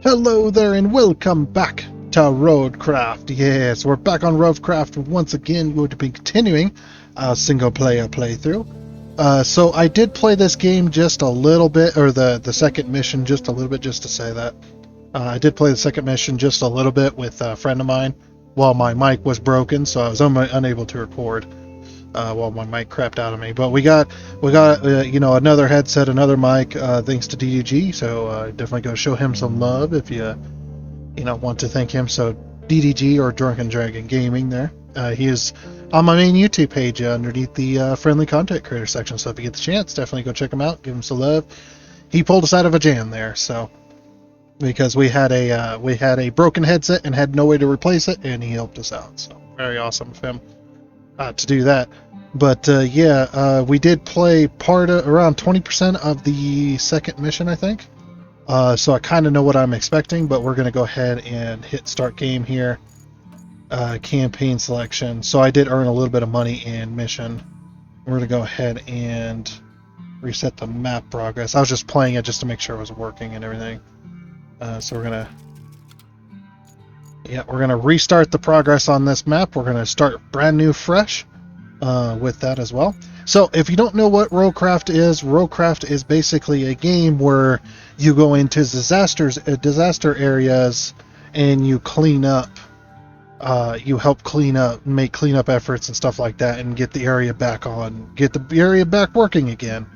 Hello there and welcome back to RoadCraft. Yes, we're back on RoadCraft once again. We're going to be continuing a single player playthrough. So I did play this game just a little bit, or the second mission just a little bit, just to say that. I did play the second mission just a little bit with a friend of mine while my mic was broken, so I was unable to record while my mic crapped out of me. But we got another headset, another mic, thanks to DDG. So definitely go show him some love if you want to thank him. So DDG, or Drunken Dragon Gaming, there. He is on my main YouTube page underneath the friendly content creator section. So if you get the chance, definitely go check him out, give him some love. He pulled us out of a jam there, so because we had a broken headset and had no way to replace it, and he helped us out. So very awesome of him to do that. But we did play around 20% of the second mission, I think. So I kind of know what I'm expecting, but we're going to go ahead and hit start game here. Campaign selection. So I did earn a little bit of money in mission. We're going to go ahead and reset the map progress. I was just playing it just to make sure it was working and everything. So we're going to restart the progress on this map. We're going to start brand new, fresh. With that as well. So if you don't know what RoadCraft is basically a game where you go into disaster areas and you clean up. You help clean up, make cleanup efforts and stuff like that, and get the area back working again.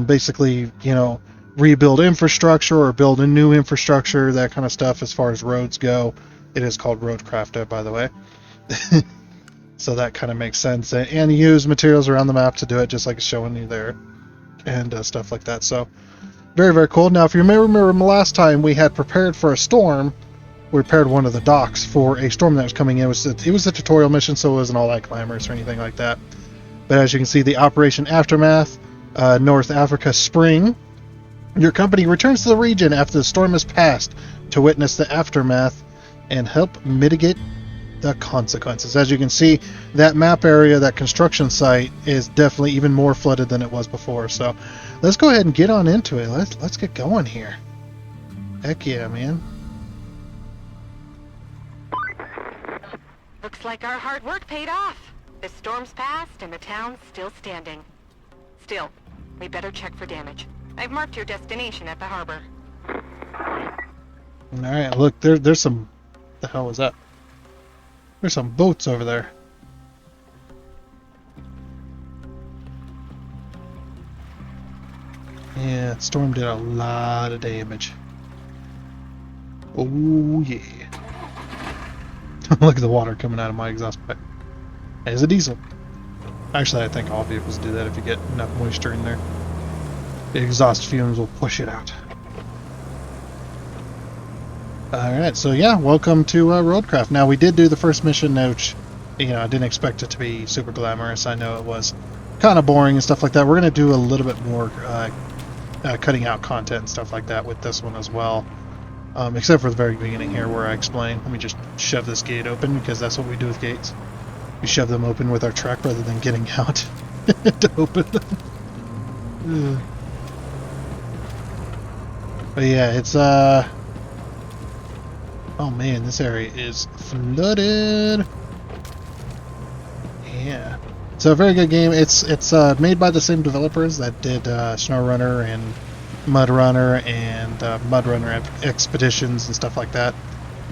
Basically, rebuild infrastructure or build a new infrastructure, that kind of stuff. As far as roads go, it is called RoadCraft, by the way. So that kind of makes sense, and use materials around the map to do it, just like it's showing you there, and stuff like that. So very, very cool. Now, if you may remember last time, we had prepared for a storm. We prepared one of the docks for a storm that was coming in. It was a tutorial mission, so it wasn't all that glamorous or anything like that. But as you can see, the Operation Aftermath, North Africa Spring. Your company returns to the region after the storm has passed to witness the aftermath and help mitigate the consequences. As you can see, that map area, that construction site, is definitely even more flooded than it was before. So let's go ahead and get on into it. Let's get going here. Heck yeah, man. Looks like our hard work paid off. The storm's passed and the town's still standing. Still, we better check for damage. I've marked your destination at the harbor. Alright, look, there's some... What the hell was that? There's some boats over there. Yeah, the storm did a lot of damage. Oh yeah. Look at the water coming out of my exhaust pipe. It's a diesel. Actually, I think all vehicles do that if you get enough moisture in there. The exhaust fumes will push it out. Alright, so yeah, welcome to RoadCraft. Now, we did do the first mission, which, I didn't expect it to be super glamorous. I know it was kind of boring and stuff like that. We're going to do a little bit more cutting out content and stuff like that with this one as well. Except for the very beginning here where I explain. Let me just shove this gate open, because that's what we do with gates. We shove them open with our truck rather than getting out to open them. But yeah, it's oh man, this area is flooded. Yeah. So a very good game. It's made by the same developers that did SnowRunner and MudRunner and MudRunner Expeditions and stuff like that.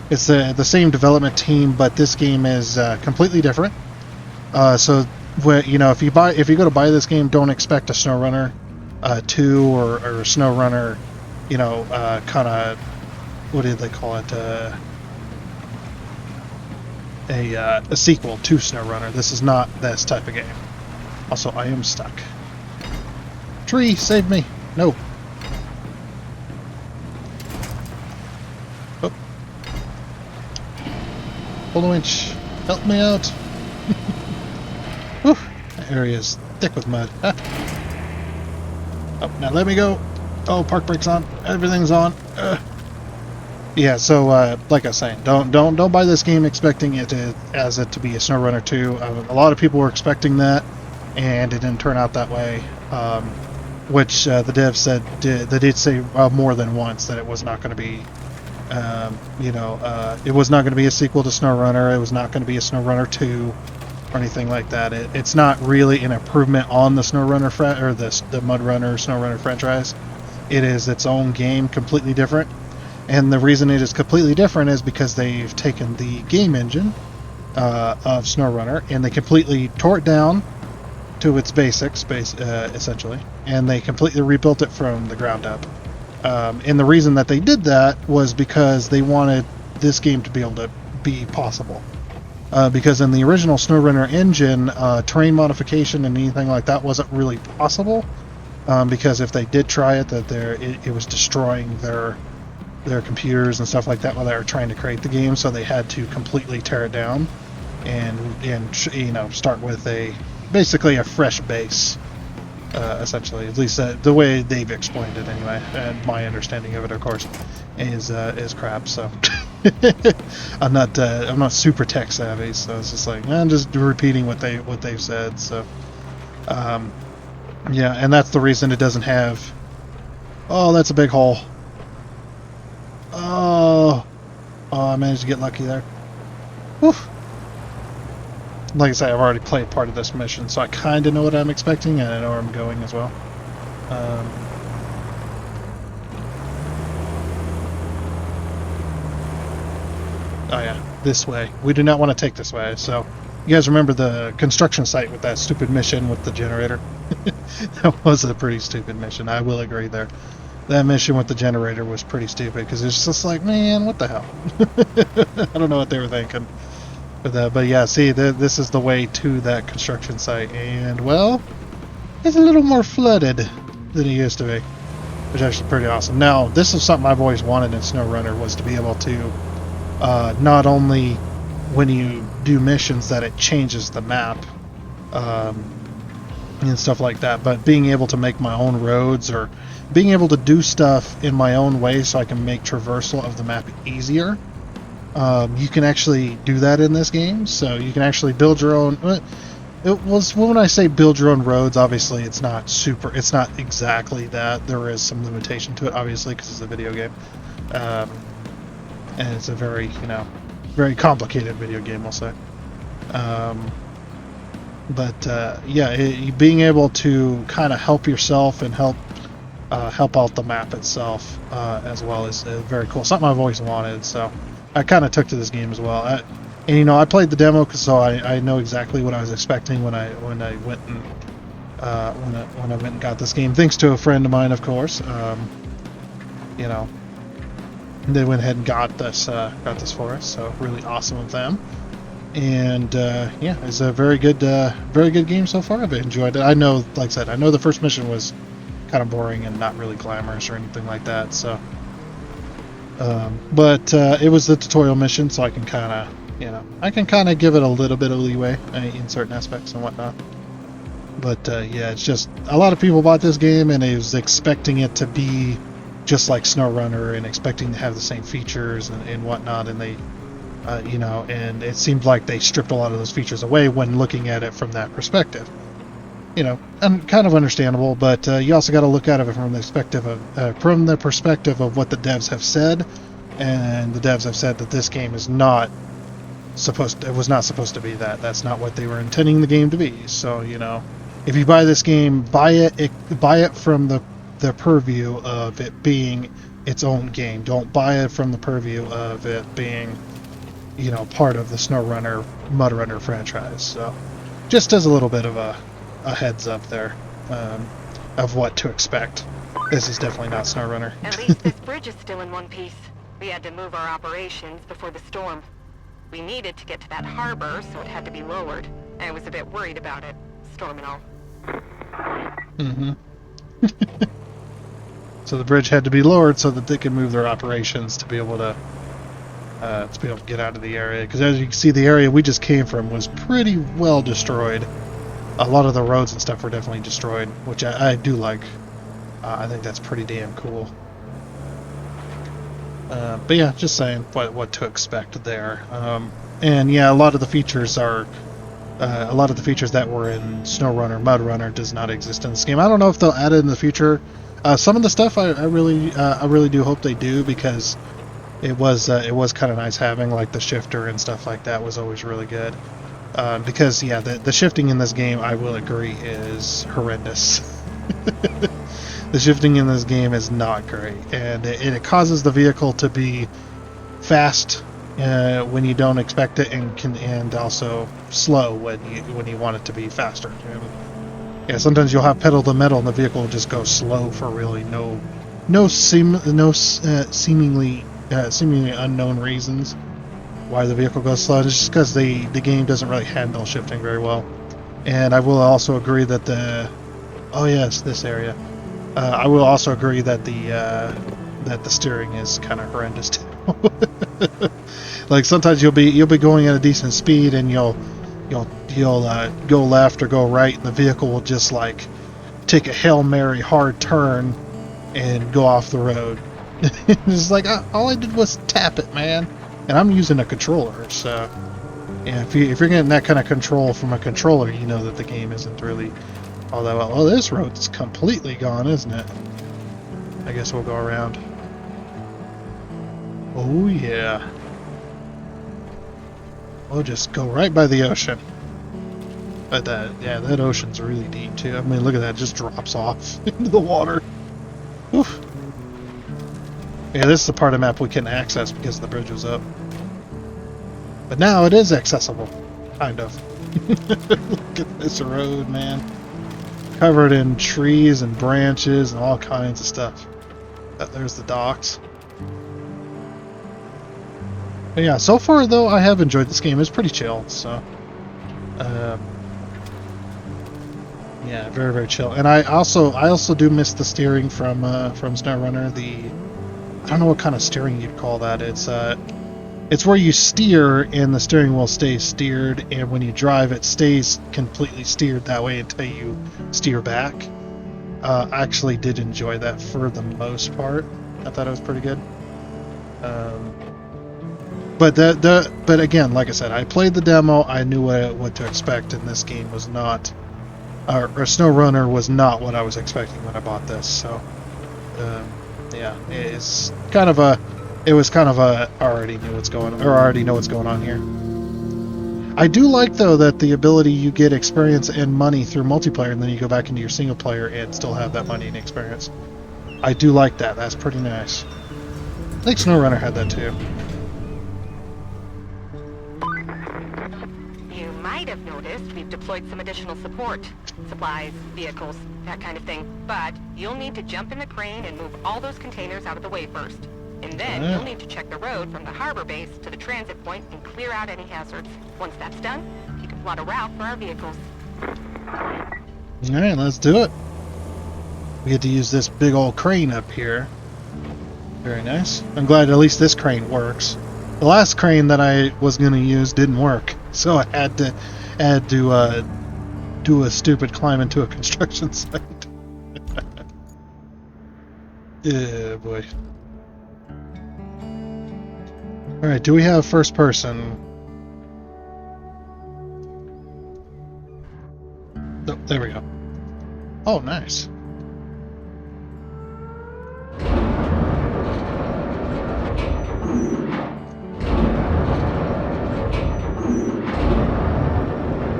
It's the same development team, but this game is completely different. So if you go to buy this game, don't expect a SnowRunner 2 or a SnowRunner, kind of, what did they call it? A sequel to SnowRunner. This is not this type of game. Also, I am stuck. Tree, save me! No. Oh. Pull the winch. Help me out. Whew. That area is thick with mud. Ah. Oh, now let me go. Oh, park brakes on. Everything's on. Yeah, so like I was saying, don't buy this game expecting it to be a SnowRunner 2. A lot of people were expecting that, and it didn't turn out that way. Which the devs said they did say more than once that it was not going to be It was not going to be a sequel to SnowRunner. It was not going to be a SnowRunner 2 or anything like that. It's not really an improvement on the SnowRunner or the MudRunner SnowRunner franchise. It is its own game, completely different. And the reason it is completely different is because they've taken the game engine of SnowRunner and they completely tore it down to its basics, essentially, and they completely rebuilt it from the ground up. And the reason that they did that was because they wanted this game to be able to be possible. Because in the original SnowRunner engine, terrain modification and anything like that wasn't really possible. Because if they did try it, it was destroying their computers and stuff like that while they were trying to create the game. So they had to completely tear it down and start with basically a fresh base. Essentially, at least the way they've explained it anyway, and my understanding of it, of course, is crap. So I'm not super tech savvy, so it's just like I'm just repeating what they've said. So yeah, and that's the reason it doesn't have. Oh, that's a big hole. Oh, I managed to get lucky there. Whew. Like I say, I've already played part of this mission, so I kind of know what I'm expecting, and I know where I'm going as well. Oh yeah, this way. We do not want to take this way, so... You guys remember the construction site with that stupid mission with the generator? That was a pretty stupid mission, I will agree there. That mission with the generator was pretty stupid, because it's just like, man, what the hell? I don't know what they were thinking. But yeah, see, this is the way to that construction site, and, well, it's a little more flooded than it used to be, which is actually pretty awesome. Now, this is something I've always wanted in SnowRunner, was to be able to, not only when you do missions that it changes the map, and stuff like that, but being able to make my own roads, or being able to do stuff in my own way so I can make traversal of the map easier. You can actually do that in this game, so you can actually build your own. When I say build your own roads, obviously it's not exactly that. There is some limitation to it, obviously, because it's a video game, and it's a very very complicated video game, I'll say. Being able to kind of help yourself and help out the map itself as well is very cool. Something I've always wanted, so I kind of took to this game as well. I played the demo, so I know exactly what I was expecting when I went and got this game. Thanks to a friend of mine, of course. They went ahead and got this for us, so really awesome of them. And it's a very good game so far. I've enjoyed it. I know, like I said, the first mission was kind of boring and not really glamorous or anything like that. So, but it was the tutorial mission, so I can kind of give it a little bit of leeway in certain aspects and whatnot. But it's just a lot of people bought this game and they was expecting it to be just like SnowRunner and expecting to have the same features and whatnot, and they. And it seemed like they stripped a lot of those features away when looking at it from that perspective. And kind of understandable, but you also got to look at it from the perspective of what the devs have said, and the devs have said that this game was not supposed to be that. That's not what they were intending the game to be. So if you buy this game, buy it from the purview of it being its own game. Don't buy it from the purview of it being part of the SnowRunner, MudRunner franchise. So, just as a little bit of a heads up there of what to expect. This is definitely not SnowRunner. At least this bridge is still in one piece. We had to move our operations before the storm. We needed to get to that harbor, so it had to be lowered. I was a bit worried about it, storm and all. Mm-hmm. So the bridge had to be lowered so that they could move their operations to be able to get out of the area, because as you can see, the area we just came from was pretty well destroyed. A lot of the roads and stuff were definitely destroyed, which I do like. I think that's pretty damn cool. But yeah, just saying what to expect there. And yeah, a lot of the features that were in SnowRunner, MudRunner does not exist in this game. I don't know if they'll add it in the future. Some of the stuff I really do hope they do, because it was kind of nice having like the shifter and stuff like that was always really good. Because yeah, the shifting in this game, I will agree, is horrendous. The shifting in this game is not great, and it causes the vehicle to be fast when you don't expect it, and also slow when you want it to be faster. Yeah, sometimes you'll have pedal to metal, and the vehicle will just go slow for really seemingly unknown reasons why the vehicle goes slow. It's just because the game doesn't really handle shifting very well. And I will also agree that oh yes, this area. I will also agree that the steering is kind of horrendous too. Like sometimes you'll be going at a decent speed and you'll go left or go right, and the vehicle will just like take a Hail Mary hard turn and go off the road. It's like all I did was tap it, man. And I'm using a controller, so yeah. If you're getting that kind of control from a controller, you know that the game isn't really all that well. Oh, this road's completely gone, isn't it? I guess we'll go around. Oh yeah. We'll just go right by the ocean. But that ocean's really deep too. I mean, look at that, it just drops off into the water. Oof. Yeah, this is the part of the map we couldn't access because the bridge was up. But now it is accessible, kind of. Look at this road, man. Covered in trees and branches and all kinds of stuff. There's the docks. But yeah, so far though, I have enjoyed this game. It's pretty chill, so yeah, very very chill. And I also do miss the steering from SnowRunner. I don't know what kind of steering you'd call that. It's where you steer and the steering wheel stays steered, and when you drive it stays completely steered that way until you steer back. I actually did enjoy that for the most part. I thought it was pretty good. But again, like I said, I played the demo. I knew what to expect, and this game was not, or SnowRunner was not what I was expecting when I bought this. So, yeah, it was kind of I already knew what's going on, or I already know what's going on here. I do like though that the ability you get experience and money through multiplayer, and then you go back into your single player and still have that money and experience. I do like that. That's pretty nice. I think SnowRunner had that too. You might have noticed we've deployed some additional support. Supplies, vehicles, that kind of thing. But you'll need to jump in the crane and move all those containers out of the way first. And then you'll need to check the road from the harbor base to the transit point and clear out any hazards. Once that's done, you can plot a route for our vehicles. Alright, let's do it. We get to use this big old crane up here. Very nice. I'm glad at least this crane works. The last crane that I was going to use didn't work, so I had to do a stupid climb into a construction site. Yeah, boy. Alright, do we have first person? Oh, there we go. Oh, nice.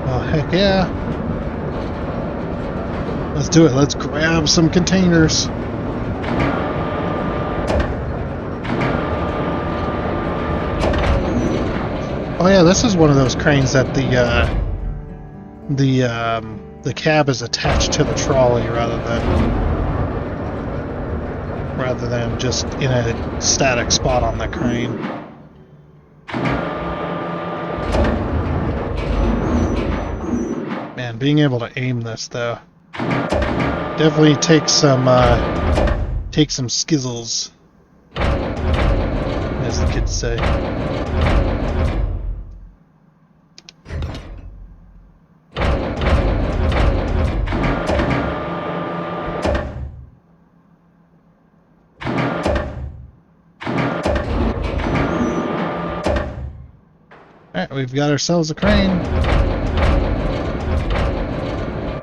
Oh, heck yeah. Let's do it. Let's grab some containers. Oh yeah, this is one of those cranes that the cab is attached to the trolley rather than just in a static spot on the crane. Man, being able to aim this though definitely takes some skizzles, as the kids say. Alright, we've got ourselves a crane.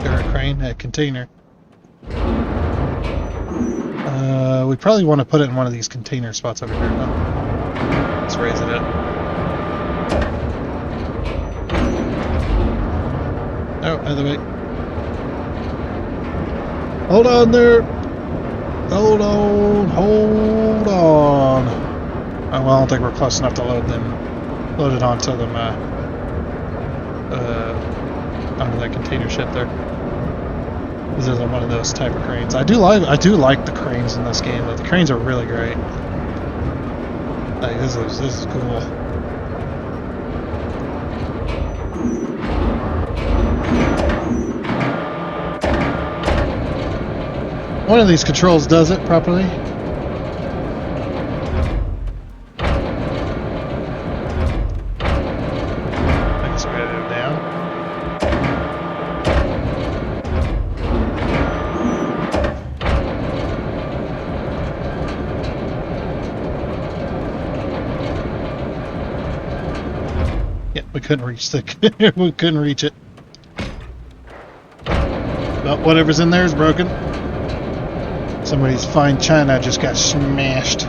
Or a crane, a container. We probably want to put it in one of these container spots over here. Huh? Let's raise it up. Oh, by the way. Hold on there. Hold on. Hold on. Oh, well, I don't think we're close enough to load it onto them. Onto that container ship there. This isn't one of those type of cranes. I do like the cranes in this game. Though. The cranes are really great. Like this is cool. One of these controls does it properly. I guess we gotta do it down. We couldn't reach we couldn't reach it. But whatever's in there is broken. Somebody's fine china just got smashed.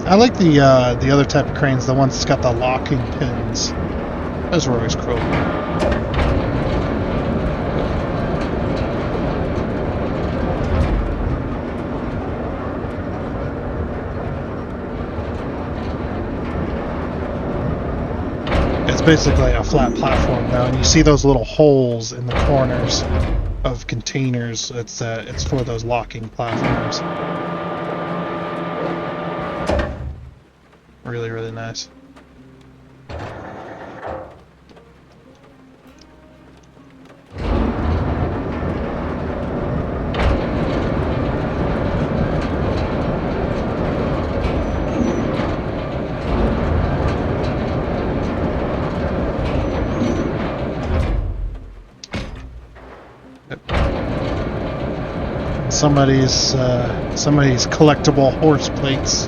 I like the other type of cranes, the ones that's got the locking pins. Those were always cool. It's basically a flat platform now, and you see those little holes in the corners of containers. It's for those locking platforms. Really, really nice. Somebody's collectible horse plates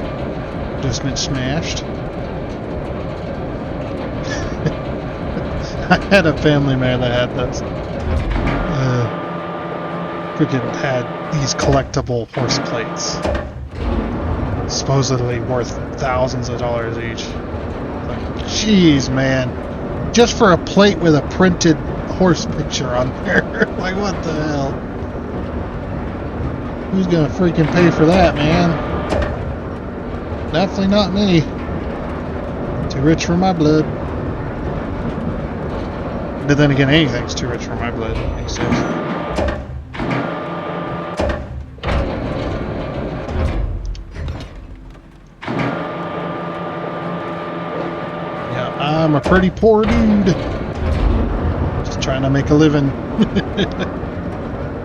just been smashed. I had a family man that had those. Freaking had these collectible horse plates, supposedly worth thousands of dollars each. Like, jeez, man, just for a plate with a printed horse picture on there. Like, what the hell? Who's gonna freaking pay for that, man? Definitely not me. Too rich for my blood. But then again, anything's too rich for my blood these days. Yeah, I'm a pretty poor dude. Just trying to make a living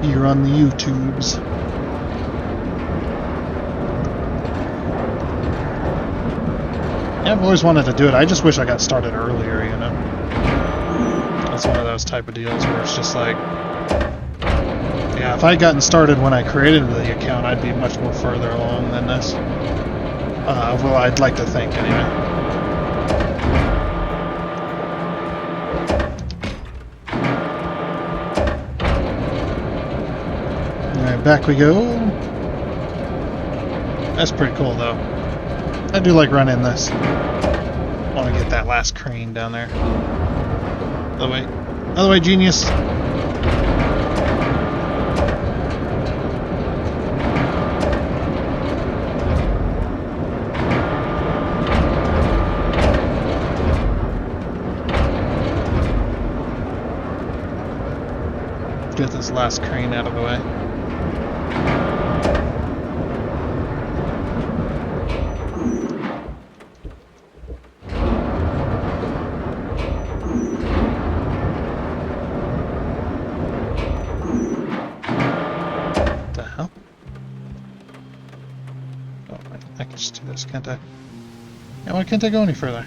here on the YouTubes. Yeah, I've always wanted to do it. I just wish I got started earlier, you know? That's one of those type of deals where it's just like... Yeah, if I had gotten started when I created the account, I'd be much more further along than this. Well, I'd like to think, anyway. Alright, back we go. That's pretty cool, though. I do like running this. I want to get that last crane down there. Other way. Other way, genius. Get this last crane out of the way. Can't I? Yeah, why can't I go any further?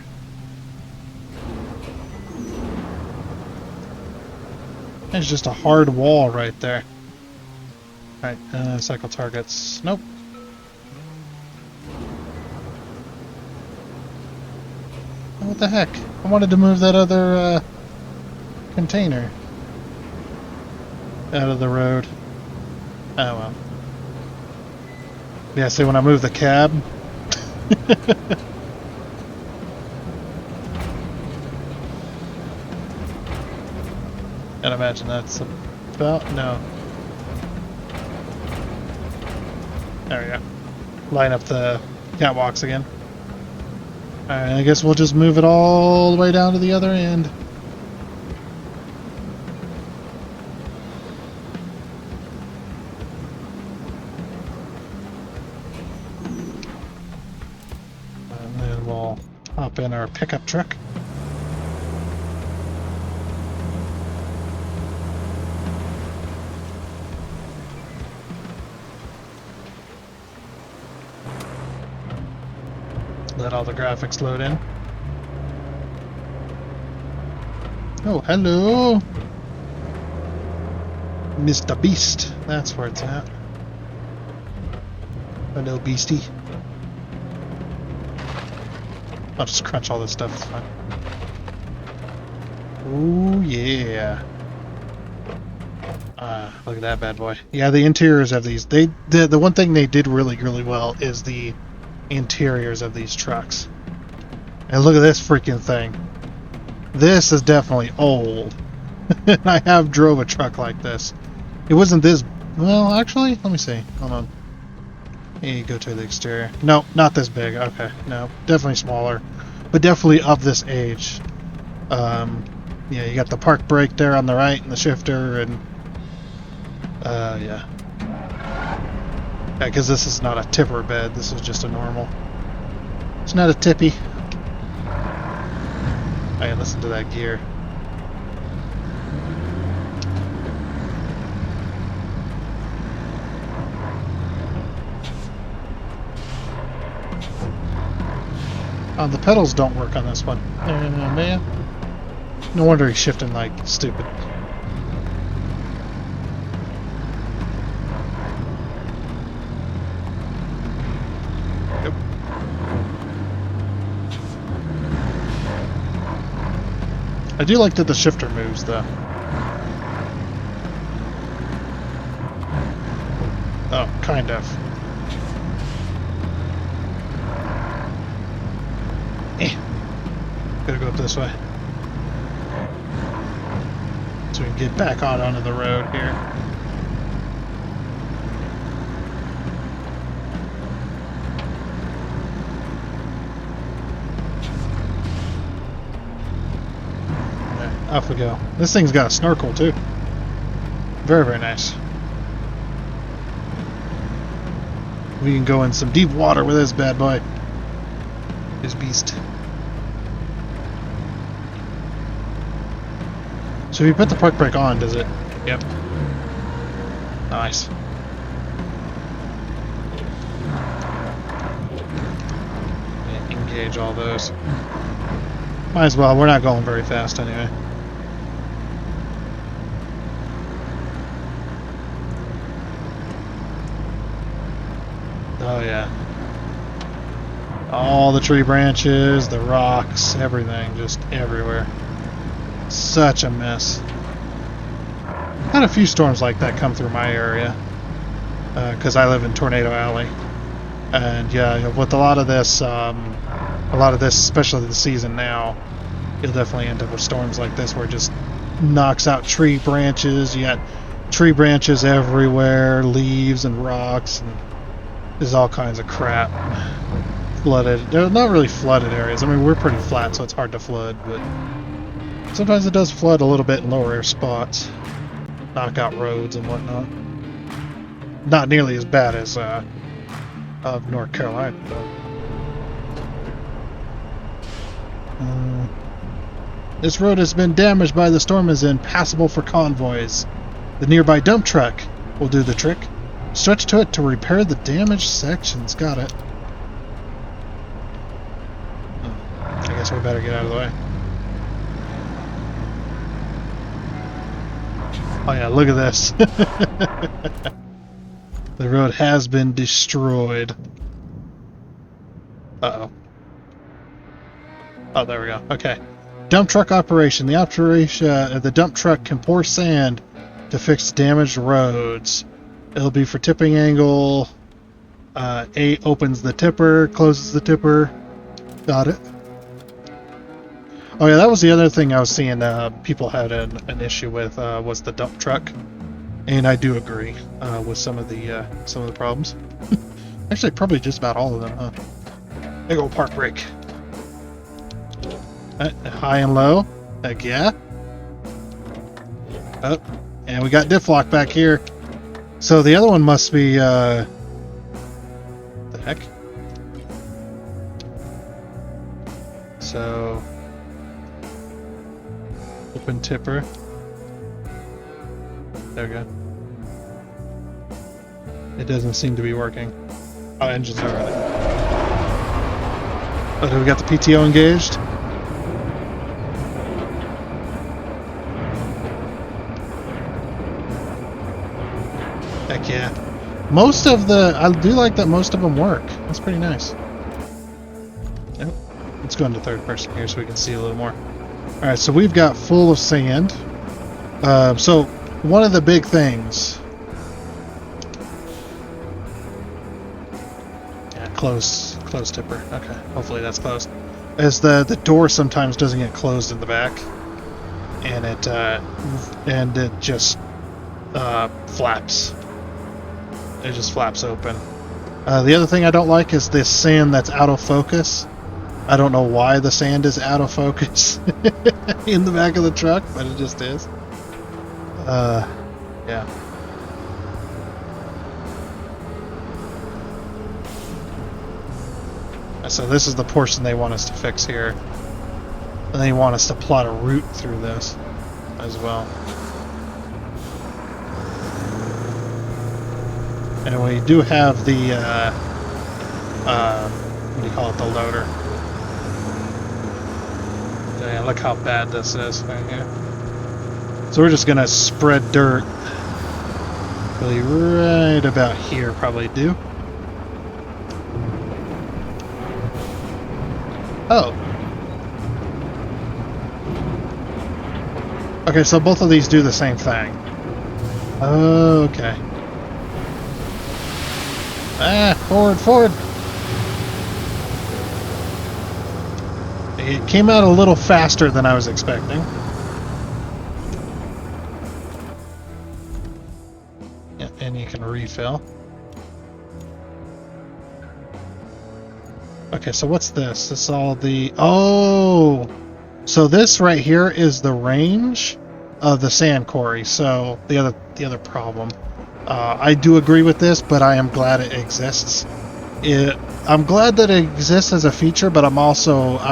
There's just a hard wall right there. Alright, cycle targets. Nope. Oh, what the heck? I wanted to move that other container out of the road. Oh well. Yeah, see when I move the cab. I'd imagine that's about... no. There we go. Line up the catwalks again. Alright, I guess we'll just move it all the way down to the other end. And then we'll hop in our pickup truck. Let all the graphics load in. Oh, hello! Mr. Beast. That's where it's at. Hello, Beastie. I'll just crunch all this stuff, it's fine. Oh, yeah. Look at that bad boy. Yeah, the interiors of these, the one thing they did really well is the interiors of these trucks. And look at this freaking thing. This is definitely old. I have drove a truck like this. It wasn't this... well, actually, let me see. Hold on. Hey, go to the exterior. No, not this big. Okay, no. Definitely smaller. But definitely of this age. Yeah, you got the park brake there on the right and the shifter and... yeah. Yeah, because this is not a tipper bed. This is just a normal. It's not a tippy. Hey, listen to that gear. Oh, the pedals don't work on this one. Man. No wonder he's shifting like stupid. Yep. I do like that the shifter moves, though. Oh, kind of. Gotta go up this way. So we can get back out onto the road here. Okay, off we go. This thing's got a snorkel too. Very nice. We can go in some deep water with this bad boy. This beast. So if you put the park brake on, does it? Yep. Nice. Engage all those. Might as well, we're not going very fast anyway. Oh yeah. All the tree branches, the rocks, everything, just everywhere. Such a mess. Had a few storms like that come through my area because I live in Tornado Alley, and yeah, with a lot of this, especially the season now, you'll definitely end up with storms like this where it just knocks out tree branches. You got tree branches everywhere, leaves and rocks, and there's all kinds of crap. Flooded. They're not really flooded areas. I mean, we're pretty flat, so it's hard to flood, but sometimes it does flood a little bit in lower spots. Knock out roads and whatnot. Not nearly as bad as of North Carolina, though. This road has been damaged by the storm and is impassable for convoys. The nearby dump truck will do the trick. Stretch to it to repair the damaged sections. Got it. I guess we better get out of the way. Oh yeah, look at this. The road has been destroyed. Uh-oh. Oh, there we go. Okay. Dump truck operation. The dump truck can pour sand to fix damaged roads. It'll be for tipping angle. A opens the tipper, closes the tipper. Got it. Oh yeah, that was the other thing I was seeing people had an issue with was the dump truck, and I do agree with some of the problems. Actually, probably just about all of them, huh? Big old park brake. High and low. Heck yeah. Oh, and we got diff lock back here. So the other one must be the heck. So open tipper. There we go. It doesn't seem to be working. Oh, engines are running. Oh, do we got the PTO engaged? Heck yeah. I do like that most of them work. That's pretty nice. Yep. Let's go into third person here so we can see a little more. Alright, so we've got full of sand. So one of the big things... Yeah, close tipper. Okay, hopefully that's closed. Is the door sometimes doesn't get closed in the back. And it just flaps. It just flaps open. The other thing I don't like is this sand that's out of focus. I don't know why the sand is out of focus in the back of the truck, but it just is. Yeah. So this is the portion they want us to fix here. And they want us to plot a route through this as well. And we do have the, what do you call it, the loader. Yeah, look how bad this is right here. So we're just going to spread dirt. Really right about here, probably do. Oh. Okay, so both of these do the same thing. Okay. Forward. It came out a little faster than I was expecting. Yeah, and you can refill. Okay, so what's this? This is all the... Oh! So this right here is the range of the sand quarry. So the other problem. I do agree with this, but I am glad it exists. I'm glad that it exists as a feature, but I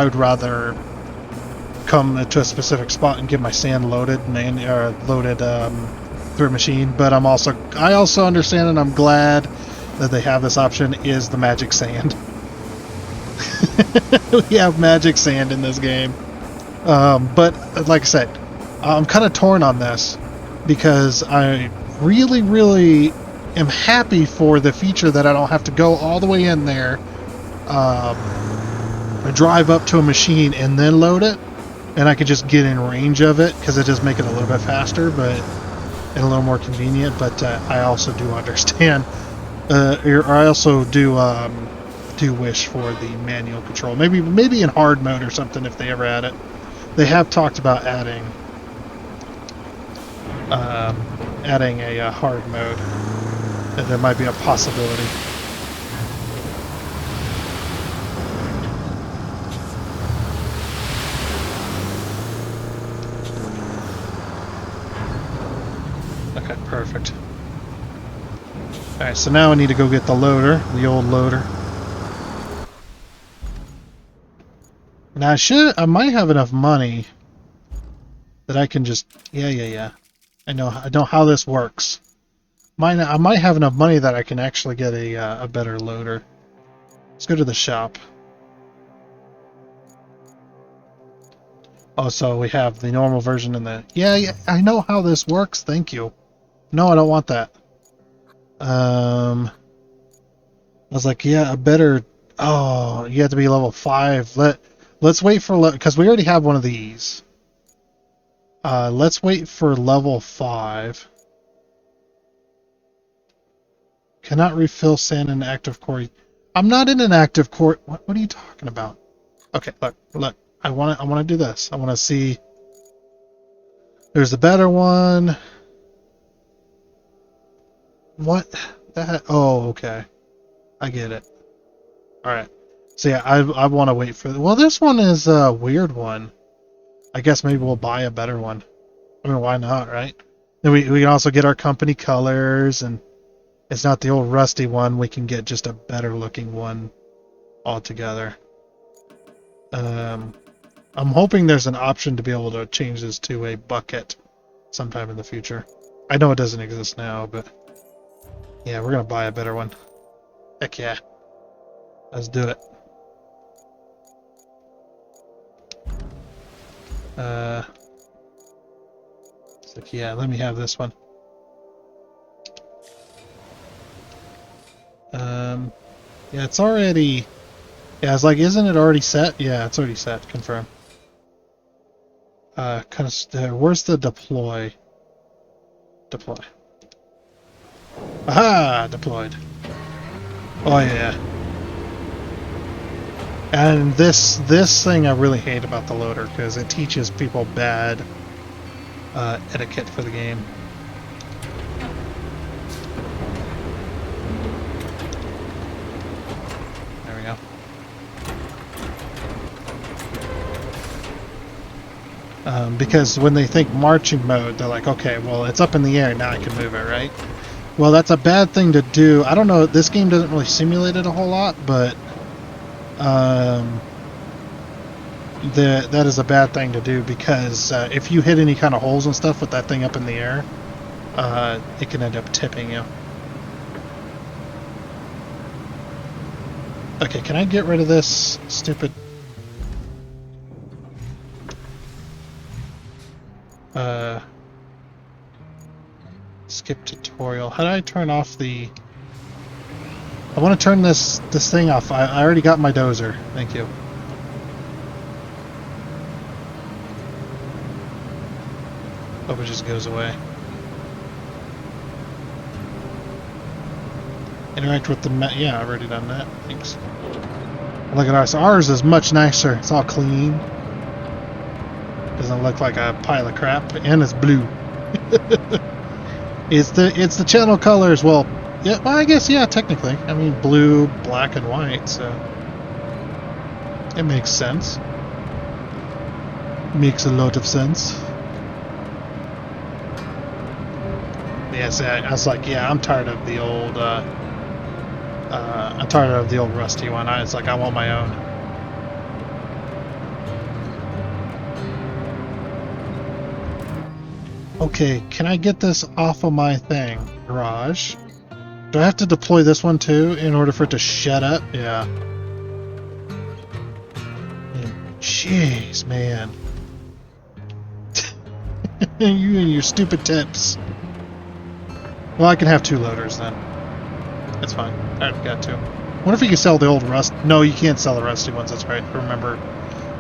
would rather come to a specific spot and get my sand loaded through a machine. But I also understand, and I'm glad that they have this option, is the magic sand. We have magic sand in this game. But like I said, I'm kind of torn on this because I really am happy for the feature that I don't have to go all the way in there, drive up to a machine and then load it, and I could just get in range of it because it does make it a little bit faster, and a little more convenient. But I also do understand, I also do wish for the manual control, maybe in hard mode or something if they ever add it. They have talked about adding a hard mode, and there might be a possibility. Okay, perfect. Alright, so now I need to go get the loader, the old loader. Now I might have enough money that I can just, yeah. I know how this works. I might have enough money that I can actually get a better loader. Let's go to the shop. Oh, so we have the normal version and the... Yeah, I know how this works, thank you. No, I don't want that. I was like, yeah, a better. Oh, you have to be level 5. Let's wait for because we already have one of these. Let's wait for level 5. Cannot refill sand in active core. I'm not in an active core. What are you talking about? Okay, look. I want to do this. I want to see. There's a better one. What? That? Oh, okay. I get it. All right. So yeah, I want to wait for. Well, this one is a weird one. I guess maybe we'll buy a better one. I mean, why not, right? Then we can also get our company colors, and it's not the old rusty one. We can get just a better looking one altogether. I'm hoping there's an option to be able to change this to a bucket sometime in the future. I know it doesn't exist now, but yeah, we're gonna buy a better one. Heck yeah. Let's do it. It's like, yeah, let me have this one. Yeah, it's already... Yeah, it's like, isn't it already set? Yeah, it's already set. Confirm. Where's the deploy? Deploy. Aha! Deployed. Oh, yeah. And this thing I really hate about the loader, because it teaches people bad etiquette for the game. There we go. Because when they think marching mode, they're like, okay, well, it's up in the air, now I can move it, right? Well, that's a bad thing to do. I don't know, this game doesn't really simulate it a whole lot, but that is a bad thing to do, because if you hit any kind of holes and stuff with that thing up in the air, it can end up tipping you. Okay, can I get rid of this stupid... skip tutorial. How do I turn off the... I want to turn this thing off. I already got my dozer. Thank you. Hope it just goes away. Interact with the map. Yeah, I've already done that. Thanks. Look at ours. Ours is much nicer. It's all clean. Doesn't look like a pile of crap, and it's blue. It's the channel colors. Well, yeah. Well, I guess yeah. Technically, I mean blue, black, and white. So it makes sense. Makes a lot of sense. Yes, I was like, yeah, I'm tired of the old. I'm tired of the old rusty one. It's like I want my own. Okay, can I get this off of my thing? Garage. Do I have to deploy this one too in order for it to shut up? Yeah. Jeez, man. You and your stupid tips. Well, I can have 2 loaders then. That's fine. I've got 2. Wonder if you can sell the old rust. No, you can't sell the rusty ones. That's right. I remember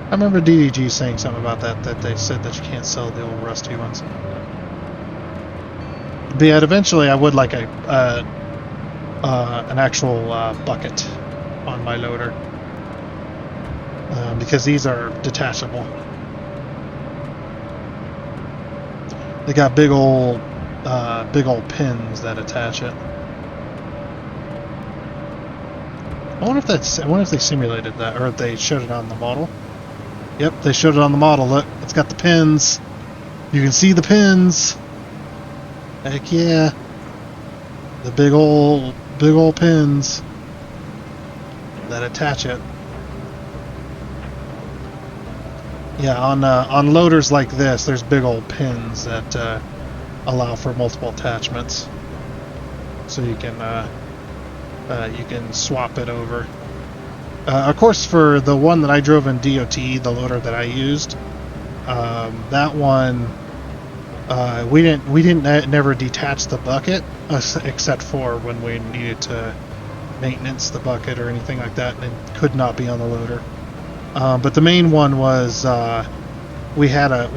DDG saying something about that they said that you can't sell the old rusty ones. But yeah, eventually I would like an actual bucket on my loader, because these are detachable. They got big old pins that attach it. I wonder if they simulated that, or if they showed it on the model. Yep, they showed it on the model. Look, it's got the pins. You can see the pins. Heck yeah. The big old pins that attach it. Yeah, on loaders like this, there's big old pins that allow for multiple attachments, so you can swap it over. Of course, for the one that I drove in DOT, the loader that I used, that one never detach the bucket, except for when we needed to maintenance the bucket or anything like that, and it could not be on the loader. But the main one was we had a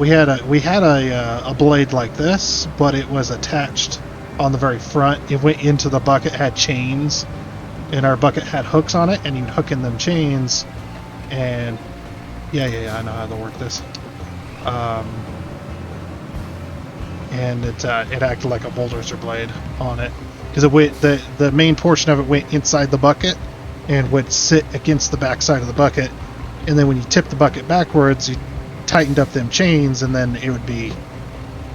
blade like this, but it was attached on the very front. It went into the bucket, had chains, and our bucket had hooks on it, and you'd hook in them chains, and yeah, I know how to work this. And it acted like a bulldozer blade on it, because the main portion of it went inside the bucket and would sit against the back side of the bucket, and then when you tip the bucket backwards, you tightened up them chains, and then it would be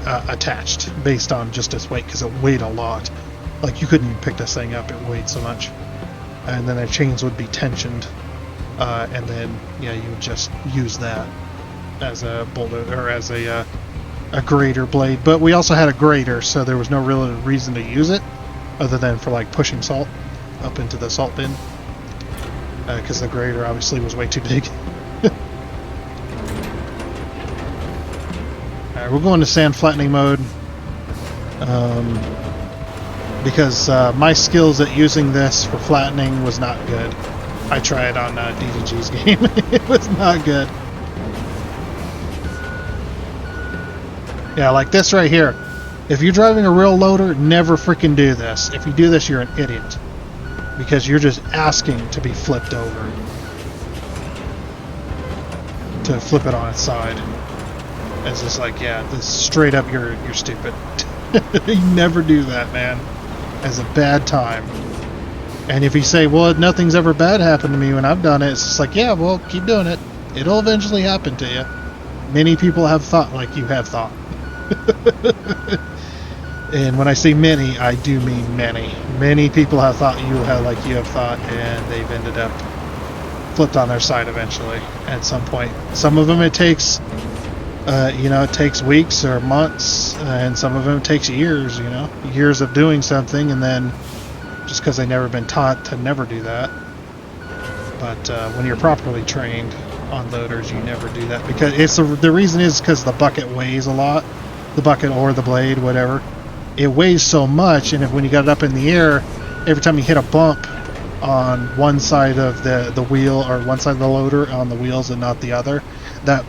attached based on just its weight, because it weighed a lot. Like, you couldn't even pick this thing up, it weighed so much. And then the chains would be tensioned, and then yeah, you would just use that as a bulldozer, or as a grater blade. But we also had a grater, so there was no real reason to use it other than for like pushing salt up into the salt bin, because the grater obviously was way too big. Alright, we'll go into sand flattening mode, because my skills at using this for flattening was not good. I tried on DDG's game. It was not good. Yeah, like this right here. If you're driving a real loader, never freaking do this. If you do this, you're an idiot. Because you're just asking to be flipped over. To flip it on its side. It's just like, yeah, this straight up, you're stupid. You never do that, man. As a bad time. And if you say, well, nothing's ever bad happened to me when I've done it, it's just like, yeah, well, keep doing it. It'll eventually happen to you. Many people have thought like you have thought. And when I say many, I do mean many. Many people have thought you have thought, and they've ended up flipped on their side eventually at some point. Some of them it takes, it takes weeks or months, and some of them it takes years. Years of doing something, and then just because they've never been taught to never do that. But when you're properly trained on loaders, you never do that, because the reason is because the bucket weighs a lot. The bucket or the blade, whatever, it weighs so much, and when you got it up in the air, every time you hit a bump on one side of the wheel, or one side of the loader on the wheels and not the other, the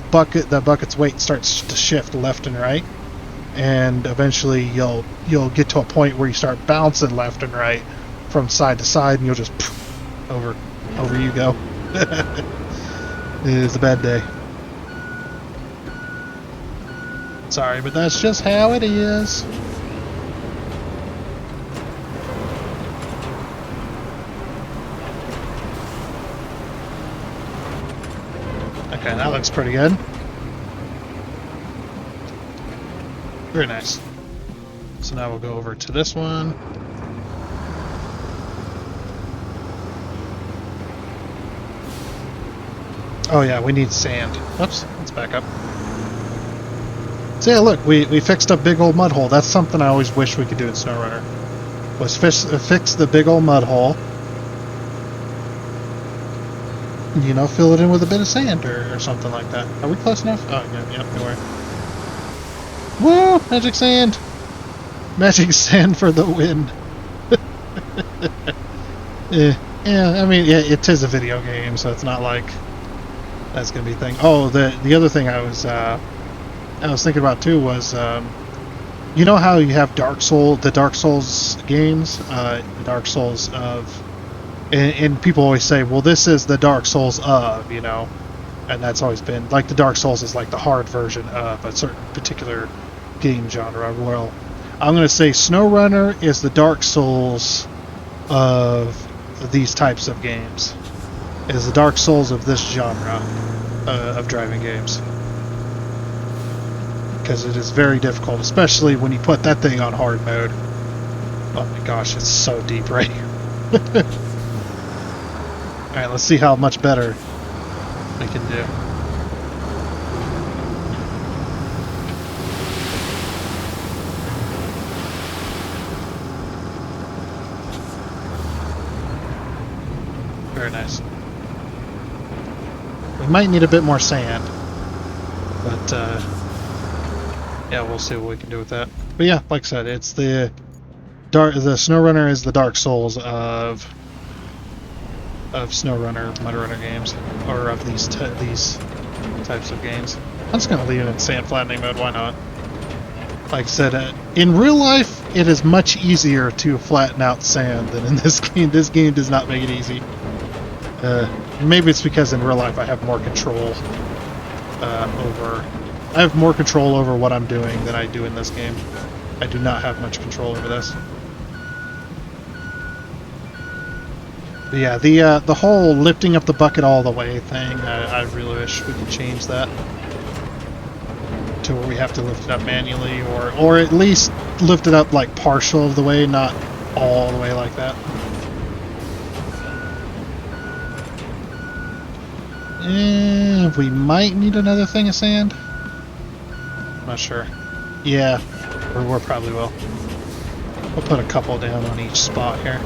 bucket's weight starts to shift left and right, and eventually you'll get to a point where you start bouncing left and right from side to side, and you'll just over you go. It is a bad day. Sorry, but that's just how it is. Okay, that looks pretty good. Very nice. So now we'll go over to this one. Oh yeah, we need sand. Whoops, let's back up. So yeah, look, we fixed a big old mud hole. That's something I always wish we could do in SnowRunner. Was fix the big old mud hole. Fill it in with a bit of sand or something like that. Are we close enough? Oh, yeah, don't worry. Woo! Magic sand! Magic sand for the win. Yeah, I mean, yeah, it is a video game, so it's not like that's gonna be a thing. Oh, the other thing I was thinking about too was, you know how you have the Dark Souls games, the Dark Souls of, and people always say, well, this is the Dark Souls of, and that's always been, like, the Dark Souls is like the hard version of a certain particular game genre. Well, I'm going to say SnowRunner is the Dark Souls of these types of games. It is the Dark Souls of this genre of driving games. Because it is very difficult, especially when you put that thing on hard mode. Oh my gosh, it's so deep right here. Alright, let's see how much better we can do. Very nice. We might need a bit more sand, but yeah, we'll see what we can do with that. But yeah, like I said, it's the SnowRunner is the Dark Souls of SnowRunner, MudRunner games, or of these types of games. I'm just gonna leave it in sand flattening mode. Why not? Like I said, in real life, it is much easier to flatten out sand than in this game. This game does not make it easy. Maybe it's because in real life I have more control I have more control over what I'm doing than I do in this game. I do not have much control over this. But yeah, the whole lifting up the bucket all the way thing, I really wish we could change that to where we have to lift it up manually, or at least lift it up like partial of the way, not all the way like that. And we might need another thing of sand. I'm not sure. Yeah, we probably will. We'll put a couple down on each spot here.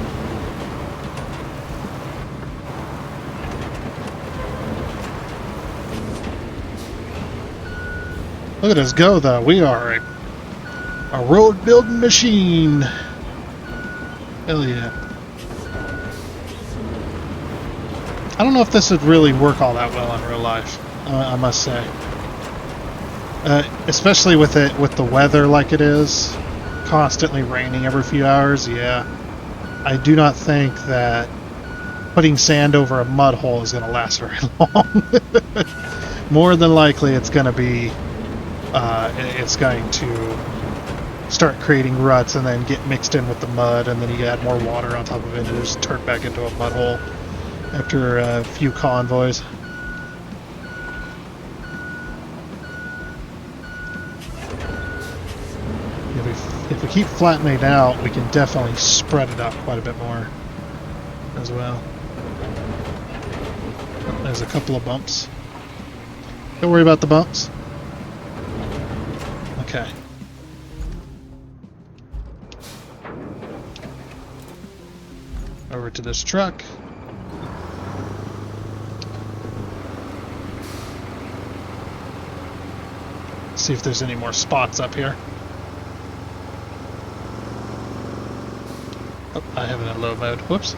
Look at us go, though. We are a road building machine. Hell yeah. I don't know if this would really work all that well in real life, I must say. Especially with the weather like it is, constantly raining every few hours, yeah. I do not think that putting sand over a mud hole is going to last very long. More than likely it's going to be, it's going to start creating ruts and then get mixed in with the mud, and then you add more water on top of it and it just turn back into a mud hole after a few convoys. If we keep flattening it out, we can definitely spread it out quite a bit more as well. There's a couple of bumps. Don't worry about the bumps. Okay. Over to this truck. See if there's any more spots up here. Oh, I have it in low mode. Whoops.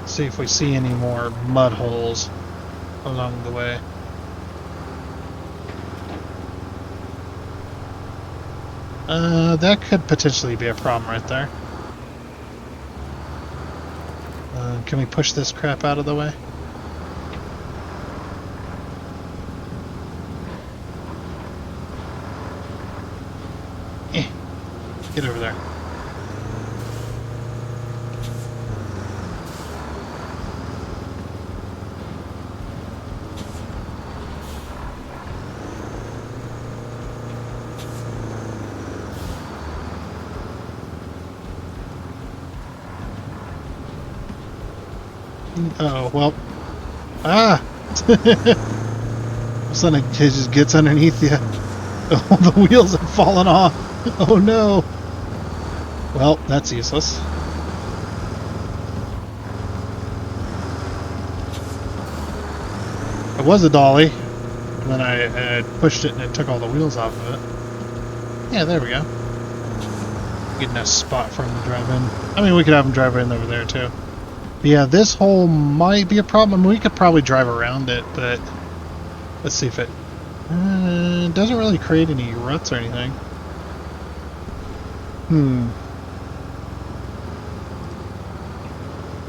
See if we see any more mud holes along the way. That could potentially be a problem right there. Can we push this crap out of the way? Get over there. Oh, well. Ah! All of a sudden it just gets underneath you. Oh, the wheels have fallen off. Oh no! Well, that's useless. It was a dolly, and then I pushed it and it took all the wheels off of it. Yeah, there we go. Get a nice spot for him to drive in. I mean, we could have him drive in over there too. But yeah, this hole might be a problem. I mean, we could probably drive around it, but let's see if it doesn't really create any ruts or anything.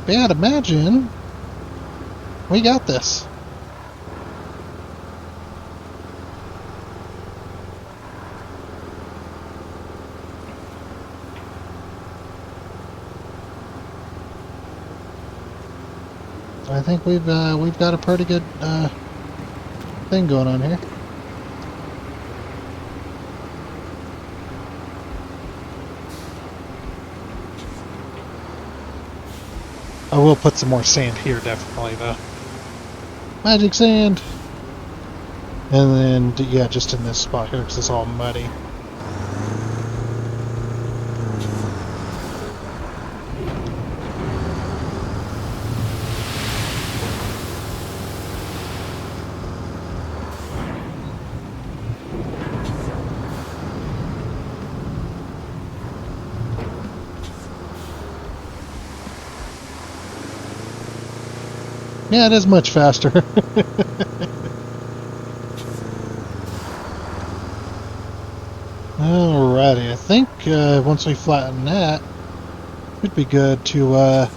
But yeah, I'd imagine we got this. I think we've got a pretty good thing going on here. I will put some more sand here, definitely, though. Magic sand! And then, yeah, just in this spot here, because it's all muddy. Yeah, it is much faster. Alrighty, I think once we flatten that, it should be good to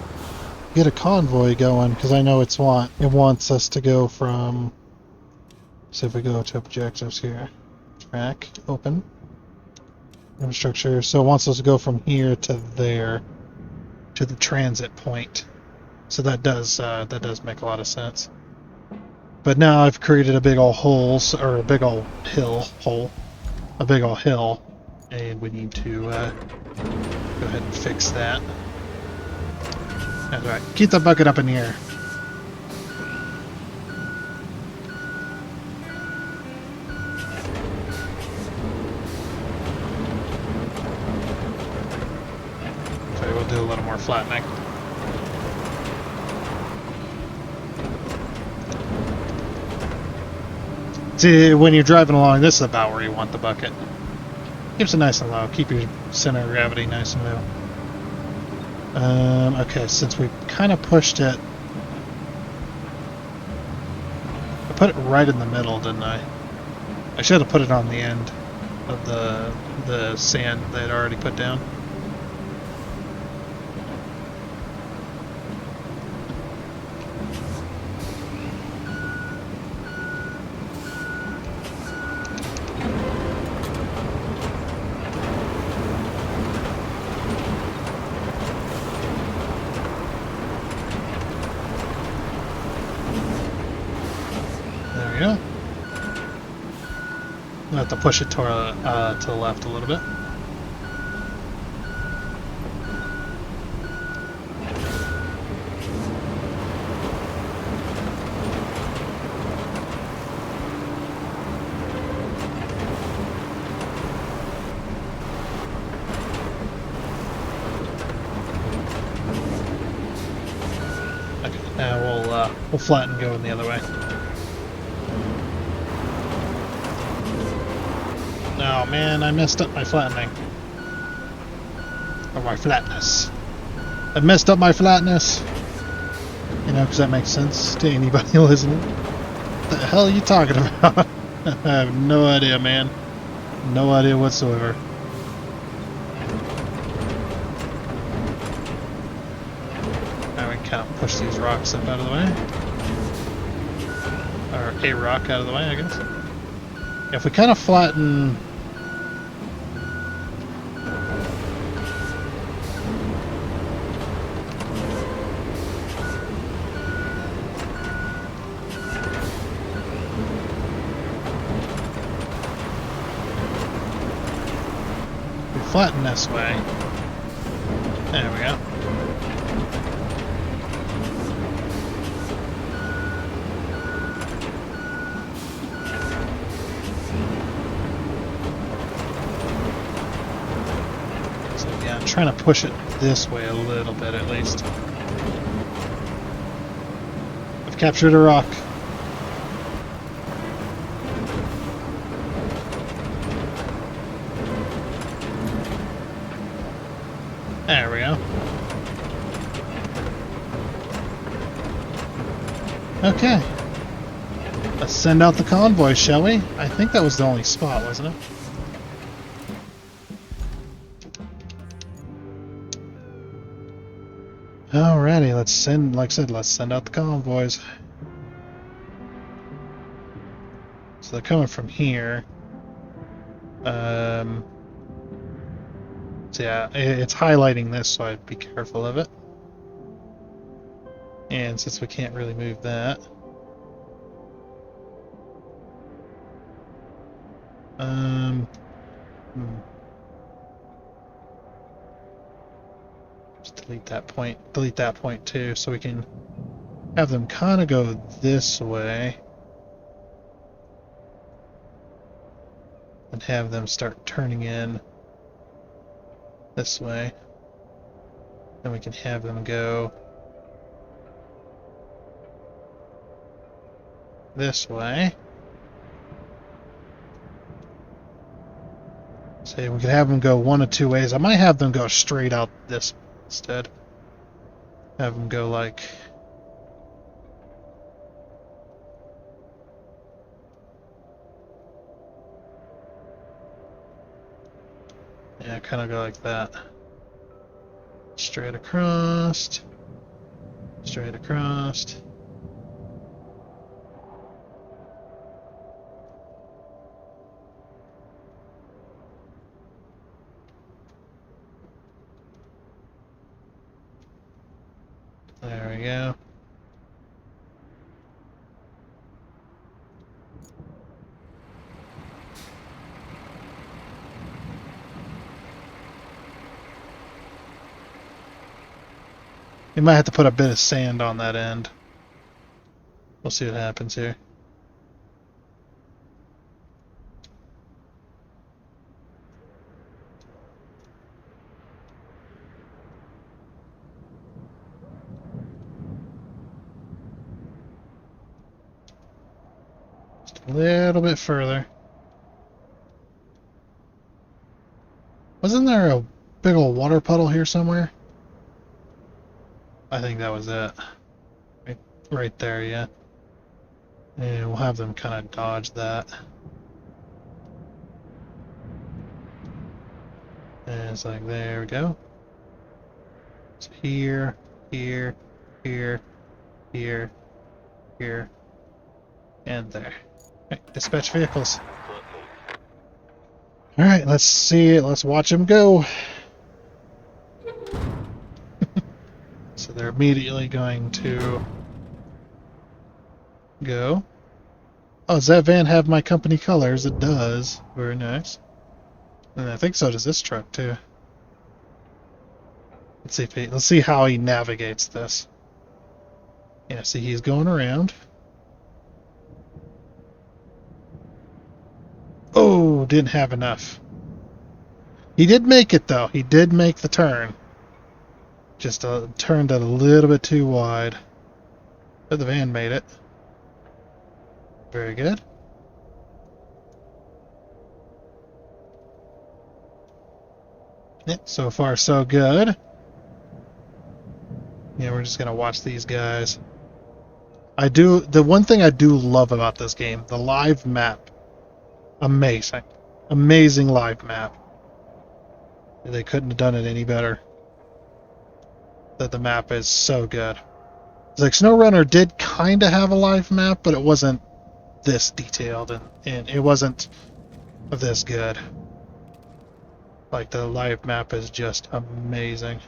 get a convoy going, because I know it wants us to go from. So if we go to objectives here, track open, infrastructure. So it wants us to go from here to there, to the transit point. So that does make a lot of sense. But now I've created a big old or a big old hole, a big old hill, and we need to go ahead and fix that. That's right. Keep the bucket up in the air. Okay, we'll do a little more flattening. See, when you're driving along, this is about where you want the bucket. Keeps it nice and low. Keep your center of gravity nice and low. Okay, since we kind of pushed it, I put it right in the middle, didn't I? I should have put it on the end of the sand they had already put down. Yeah. I'll have to push it to the left a little bit. Okay, now we'll flatten going the other way. Oh man, I messed up my flattening. Or my flatness. I messed up my flatness. You know, because that makes sense to anybody listening. What the hell are you talking about? I have no idea, man. No idea whatsoever. Now we can kind of push these rocks up out of the way. Or a rock out of the way, I guess. If we kind of flatten... flatten this way. There we go. So yeah, I'm trying to push it this way a little bit at least. I've captured a rock. There we go. Okay. Let's send out the convoy, shall we? I think that was the only spot, wasn't it? Alrighty, let's send, like I said, let's send out the convoys. So they're coming from here. So yeah, it's highlighting this, so I'd be careful of it. And since we can't really move that, just delete that point too, so we can have them kind of go this way and have them start turning in this way. Then we can have them go this way. See, we could have them go one of two ways. I might have them go straight out this instead. Have them go like Yeah, kind of go like that. Straight across. Straight across. There we go. We might have to put a bit of sand on that end. We'll see what happens here. Just a little bit further. Wasn't there a big old water puddle here somewhere? I think that was it. Right there, yeah. And we'll have them kind of dodge that. And it's like, there we go. So here, here, here, here, here, and there. Okay, dispatch vehicles. Alright, let's see it. Let's watch them go. So they're immediately going to go. Oh, does that van have my company colors? It does. Very nice. And I think so does this truck too. Let's see how he navigates this. Yeah, see he's going around. Oh, didn't have enough. He did make it though. He did make the turn. Just turned it a little bit too wide. But the van made it. Very good. Yep, so far so good. Yeah, we're just gonna watch these guys. The one thing I do love about this game, the live map. Amazing. Amazing live map. They couldn't have done it any better. That the map is so good. It's like SnowRunner did kind of have a live map, but it wasn't this detailed and it wasn't this good. Like the live map is just amazing.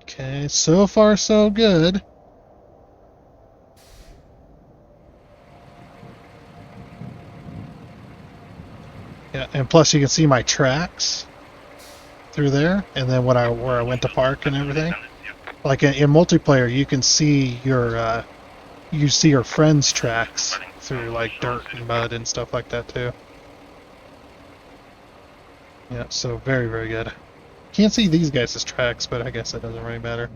Okay, so far so good. Yeah, and plus you can see my tracks through there, and then where I went to park and everything. Like in multiplayer, you can see your friends' tracks through like dirt and mud and stuff like that too. Yeah, so very, very good. Can't see these guys' tracks, but I guess it doesn't really matter.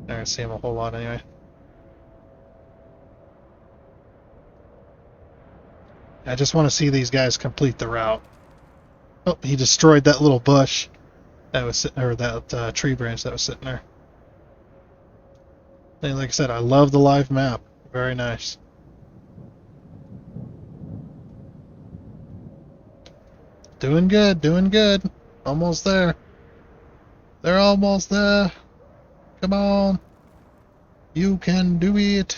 I don't see them a whole lot anyway. I just want to see these guys complete the route. Oh, he destroyed that little bush that was sitting, or that tree branch that was sitting there. And like I said, I love the live map. Very nice. Doing good, doing good. Almost there. They're almost there. Come on. You can do it.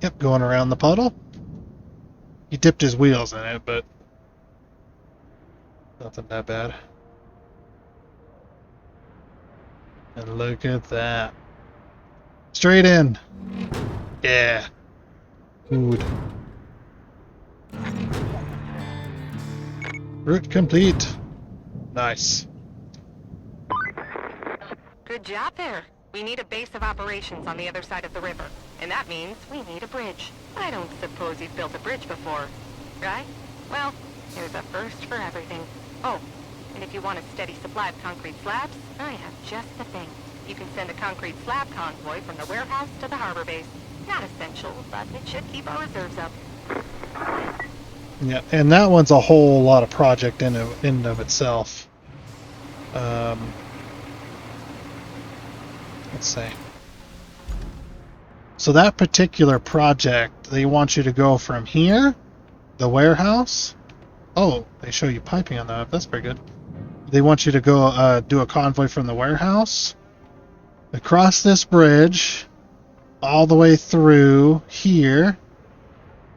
Yep, going around the puddle. He dipped his wheels in it, but nothing that bad. And look at that. Straight in. Yeah. Good. Route complete. Nice. Good job there. We need a base of operations on the other side of the river. And that means we need a bridge. I don't suppose you've built a bridge before, right? Well, there's a first for everything. Oh, and if you want a steady supply of concrete slabs, I have just the thing. You can send a concrete slab convoy from the warehouse to the harbor base. Not essential, but it should keep our reserves up. Yeah, and that one's a whole lot of project in and of itself. Let's see. So that particular project, they want you to go from here, the warehouse. Oh, they show you piping on the map. That's pretty good. They want you to go do a convoy from the warehouse, across this bridge, all the way through here,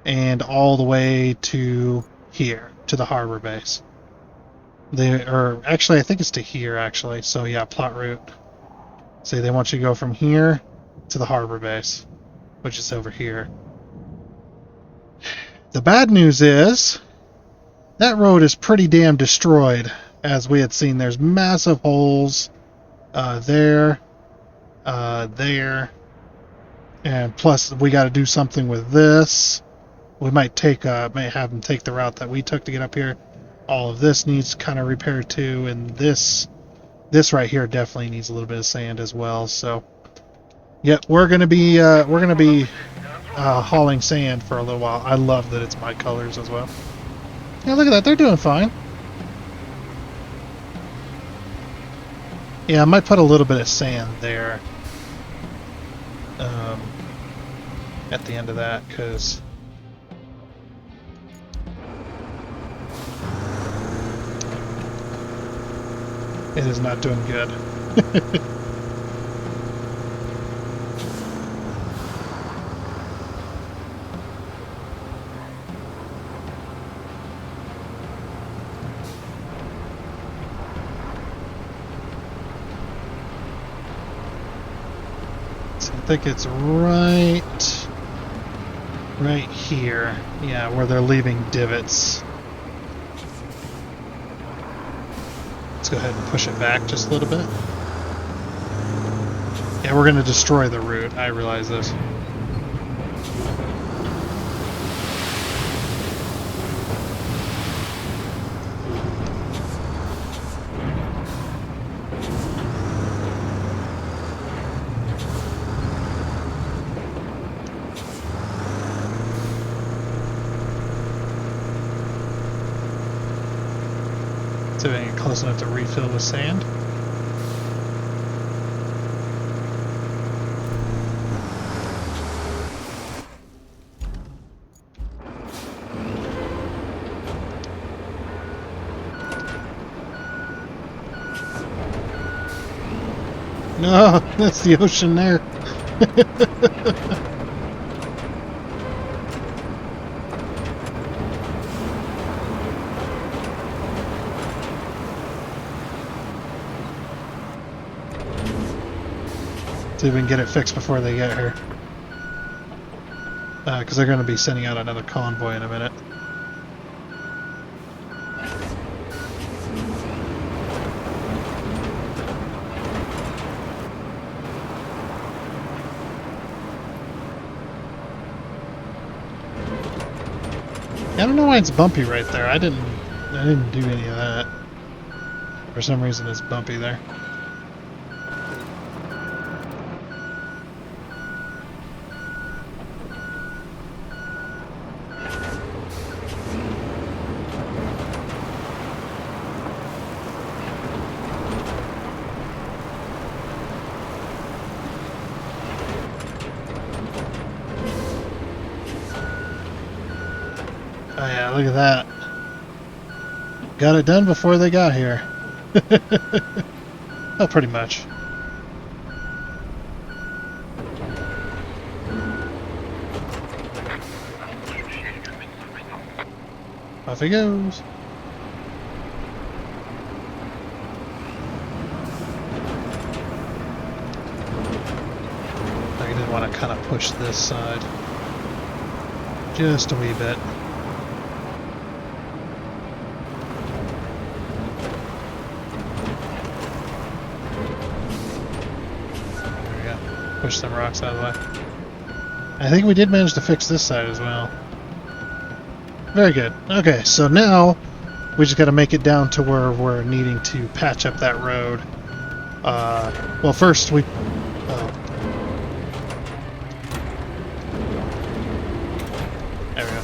and all the way to here, to the harbor base. Actually, I think it's to here, actually. So yeah, plot route. See, they want you to go from here to the harbor base, which is over here. The bad news is that road is pretty damn destroyed, as we had seen. There's massive holes there, there, and plus we got to do something with this. We might have them take the route that we took to get up here. All of this needs kind of repair too, and this right here definitely needs a little bit of sand as well. So, yeah, we're gonna be hauling sand for a little while. I love that it's my colors as well. Yeah, look at that. They're doing fine. Yeah, I might put a little bit of sand there at the end of that, because it is not doing good. I think it's right here. Yeah, where they're leaving divots. Let's go ahead and push it back just a little bit. Yeah, we're going to destroy the route. I realize this. So we can get close enough to refill with sand. No, that's the ocean there. See if we can get it fixed before they get here. Because they're going to be sending out another convoy in a minute. I don't know why it's bumpy right there. I didn't do any of that. For some reason it's bumpy there. Oh yeah, look at that. Got it done before they got here. Oh, pretty much. Off he goes. I did want to kind of push this side just a wee bit. Push some rocks out of the way. I think we did manage to fix this side as well. Very good. Okay, so now we just got to make it down to where we're needing to patch up that road. Well, first we... there we go.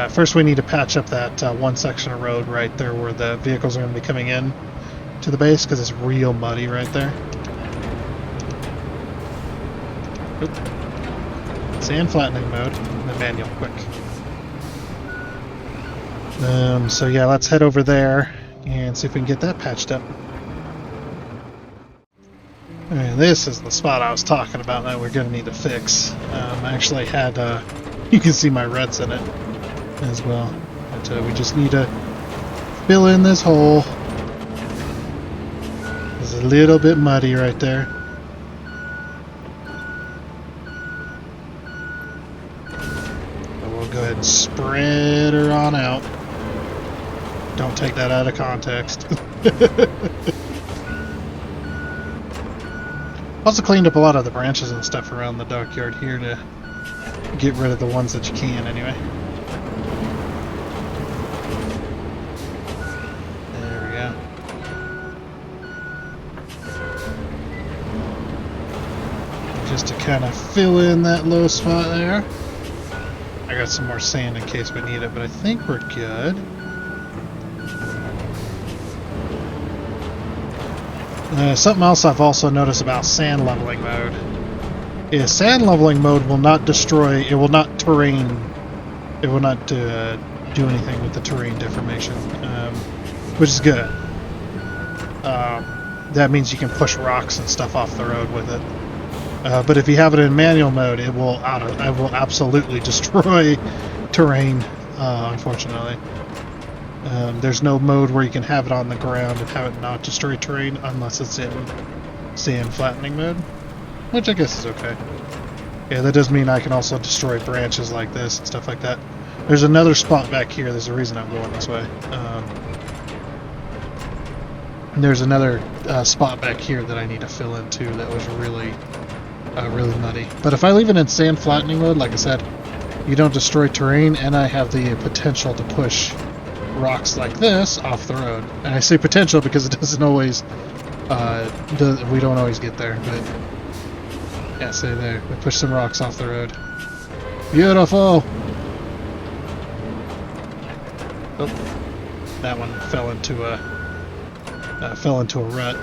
First, we need to patch up that one section of road right there where the vehicles are going to be coming in to the base, because it's real muddy right there. Oop. Sand flattening mode, and then manual quick. So yeah, let's head over there and see if we can get that patched up. Alright, this is the spot I was talking about that we're going to need to fix. I actually had, you can see my reds in it as well. But we just need to fill in this hole. It's a little bit muddy right there. But we'll go ahead and spread her on out. Don't take that out of context. Also cleaned up a lot of the branches and stuff around the dockyard here to get rid of the ones that you can anyway. There we go. Just to kind of fill in that low spot there. I got some more sand in case we need it, but I think we're good. Something else I've also noticed about sand leveling mode is sand leveling mode will not destroy, it will not terrain, it will not do anything with the terrain deformation, which is good. That means you can push rocks and stuff off the road with it. But if you have it in manual mode, it will absolutely destroy terrain, unfortunately. There's no mode where you can have it on the ground and have it not destroy terrain unless it's in sand flattening mode, which I guess is okay. Yeah, that does mean I can also destroy branches like this and stuff like that. There's another spot back here. There's a reason I'm going this way. There's another spot back here that I need to fill in too that was really muddy. But if I leave it in sand flattening mode, like I said, you don't destroy terrain, and I have the potential to push rocks like this off the road. And I say potential because it doesn't always, we don't always get there, but yeah, say there, we push some rocks off the road. Beautiful! Oh, that one fell into a rut.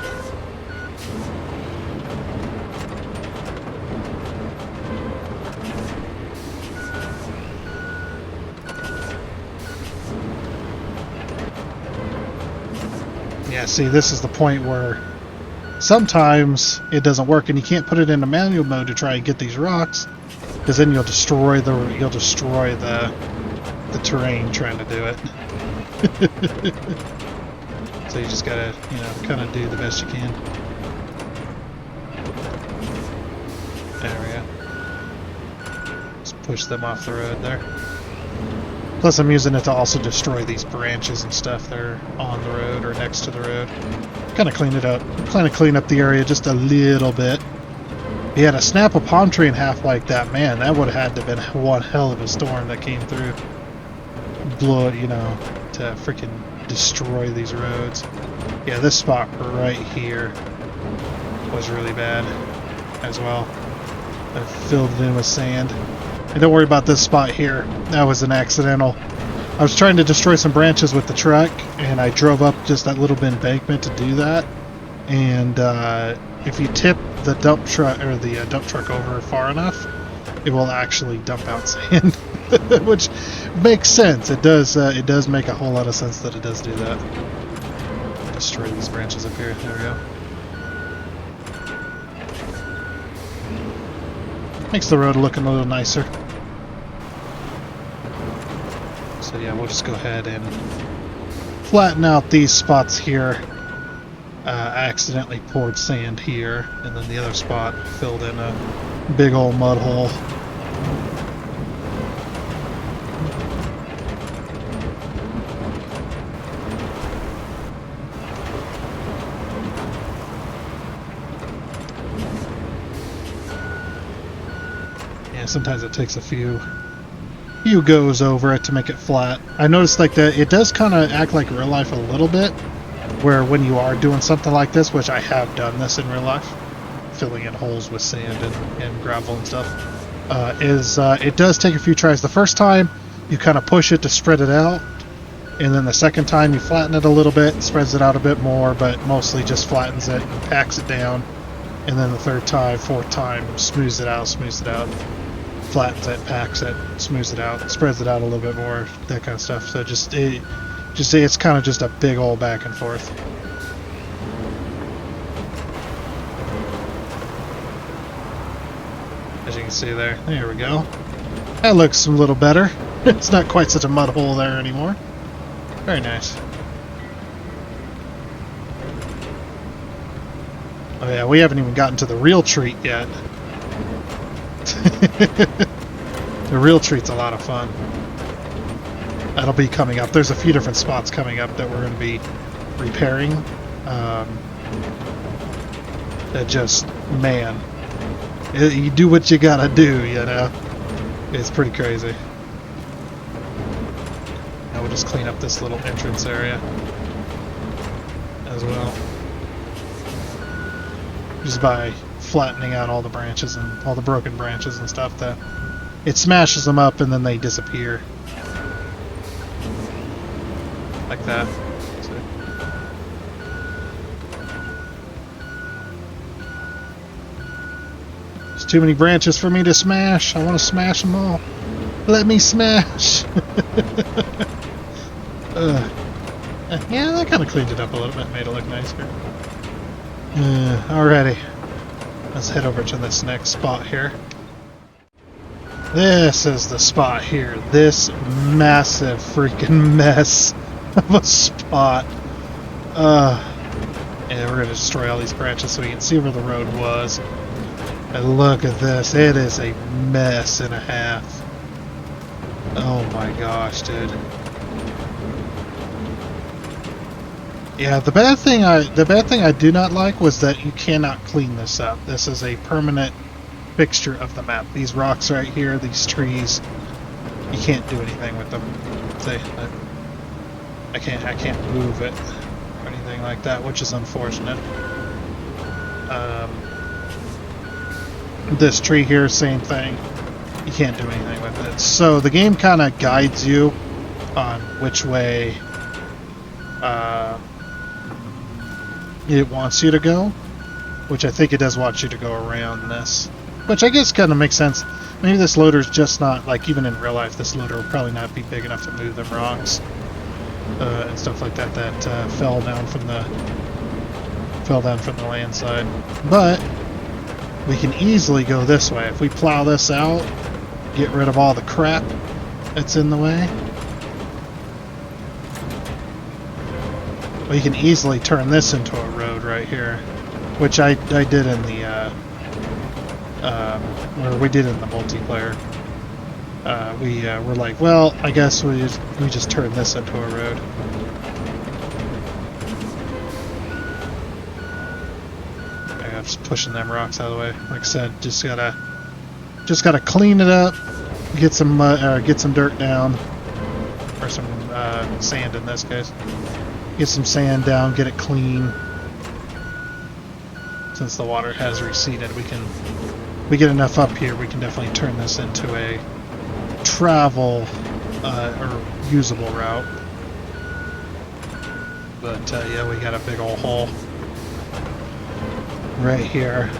Yeah, see, this is the point where sometimes it doesn't work, and you can't put it into manual mode to try and get these rocks, because then you'll destroy the terrain trying to do it. So you just gotta, kind of do the best you can. There we go. Just push them off the road there. Plus I'm using it to also destroy these branches and stuff that are on the road or next to the road. Kind of clean it up. Kind of clean up the area just a little bit. Yeah, to snap a palm tree in half like that, man, that would have had to have been one hell of a storm that came through. Blow it, to freaking destroy these roads. Yeah, this spot right here was really bad as well. I filled it in with sand. And don't worry about this spot here. That was an accidental. I was trying to destroy some branches with the truck, and I drove up just that little bit embankment to do that. And if you tip the dump truck or the dump truck over far enough, it will actually dump out sand, which makes sense. It does make a whole lot of sense that it does do that. Destroy these branches up here. There we go. Makes the road look a little nicer. So yeah, we'll just go ahead and flatten out these spots here. I accidentally poured sand here, and then the other spot filled in a big old mud hole. Yeah, sometimes it takes a few goes over it to make it flat. I noticed like that it does kind of act like real life a little bit, where when you are doing something like this, which I have done this in real life, filling in holes with sand and gravel and stuff, it does take a few tries. The first time you kind of push it to spread it out, and then the second time you flatten it a little bit, spreads it out a bit more, but mostly just flattens it and packs it down. And then the third time, fourth time, smooths it out, flattens it, packs it, smooths it out, spreads it out a little bit more, that kind of stuff. So it's kind of just a big old back and forth. As you can see there. There we go. That looks a little better. It's not quite such a mud hole there anymore. Very nice. Oh yeah, we haven't even gotten to the real treat yet. The real treat's a lot of fun. That'll be coming up. There's a few different spots coming up that we're going to be repairing. That just, man, you do what you gotta do, you know? It's pretty crazy. Now we'll just clean up this little entrance area as well. Just by flattening out all the branches and all the broken branches and stuff, that it smashes them up and then they disappear. Like that. There's too many branches for me to smash. I want to smash them all. Let me smash! Yeah, that kind of cleaned it up a little bit, made it look nicer. Alrighty. Let's head over to this next spot here. This is the spot here. This massive freaking mess of a spot. And we're going to destroy all these branches so we can see where the road was. And look at this. It is a mess and a half. Oh my gosh, dude. Yeah, the bad thing I do not like was that you cannot clean this up. This is a permanent fixture of the map. These rocks right here, these trees, you can't do anything with them. See, I can't move it or anything like that, which is unfortunate. This tree here, same thing. You can't do anything with it. So the game kind of guides you on which way it wants you to go, which I think it does want you to go around this, which I guess kind of makes sense. Maybe this loader's just not, like, even in real life, this loader would probably not be big enough to move them rocks and stuff like that that fell down from the land side. But we can easily go this way if we plow this out, get rid of all the crap that's in the way. We can easily turn this into a road right here, which I did in the or we did in the multiplayer. We were like, well, I guess we just turn this into a road. I'm just pushing them rocks out of the way. Like I said, just gotta clean it up, get some dirt down, or some sand in this case. Get some sand down, get it clean. Since the water has receded, we get enough up here, we can definitely turn this into a travel or usable route. But yeah, we got a big old hole right here.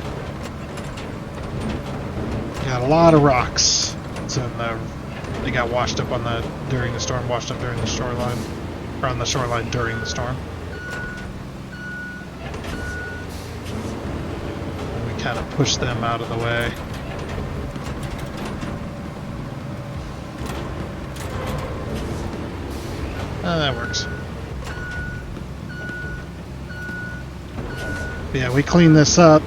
Got a lot of rocks. So they got washed up during the storm, washed up during the shoreline. Or on the shoreline during the storm. And we kind of push them out of the way. Oh, that works. But yeah, we clean this up,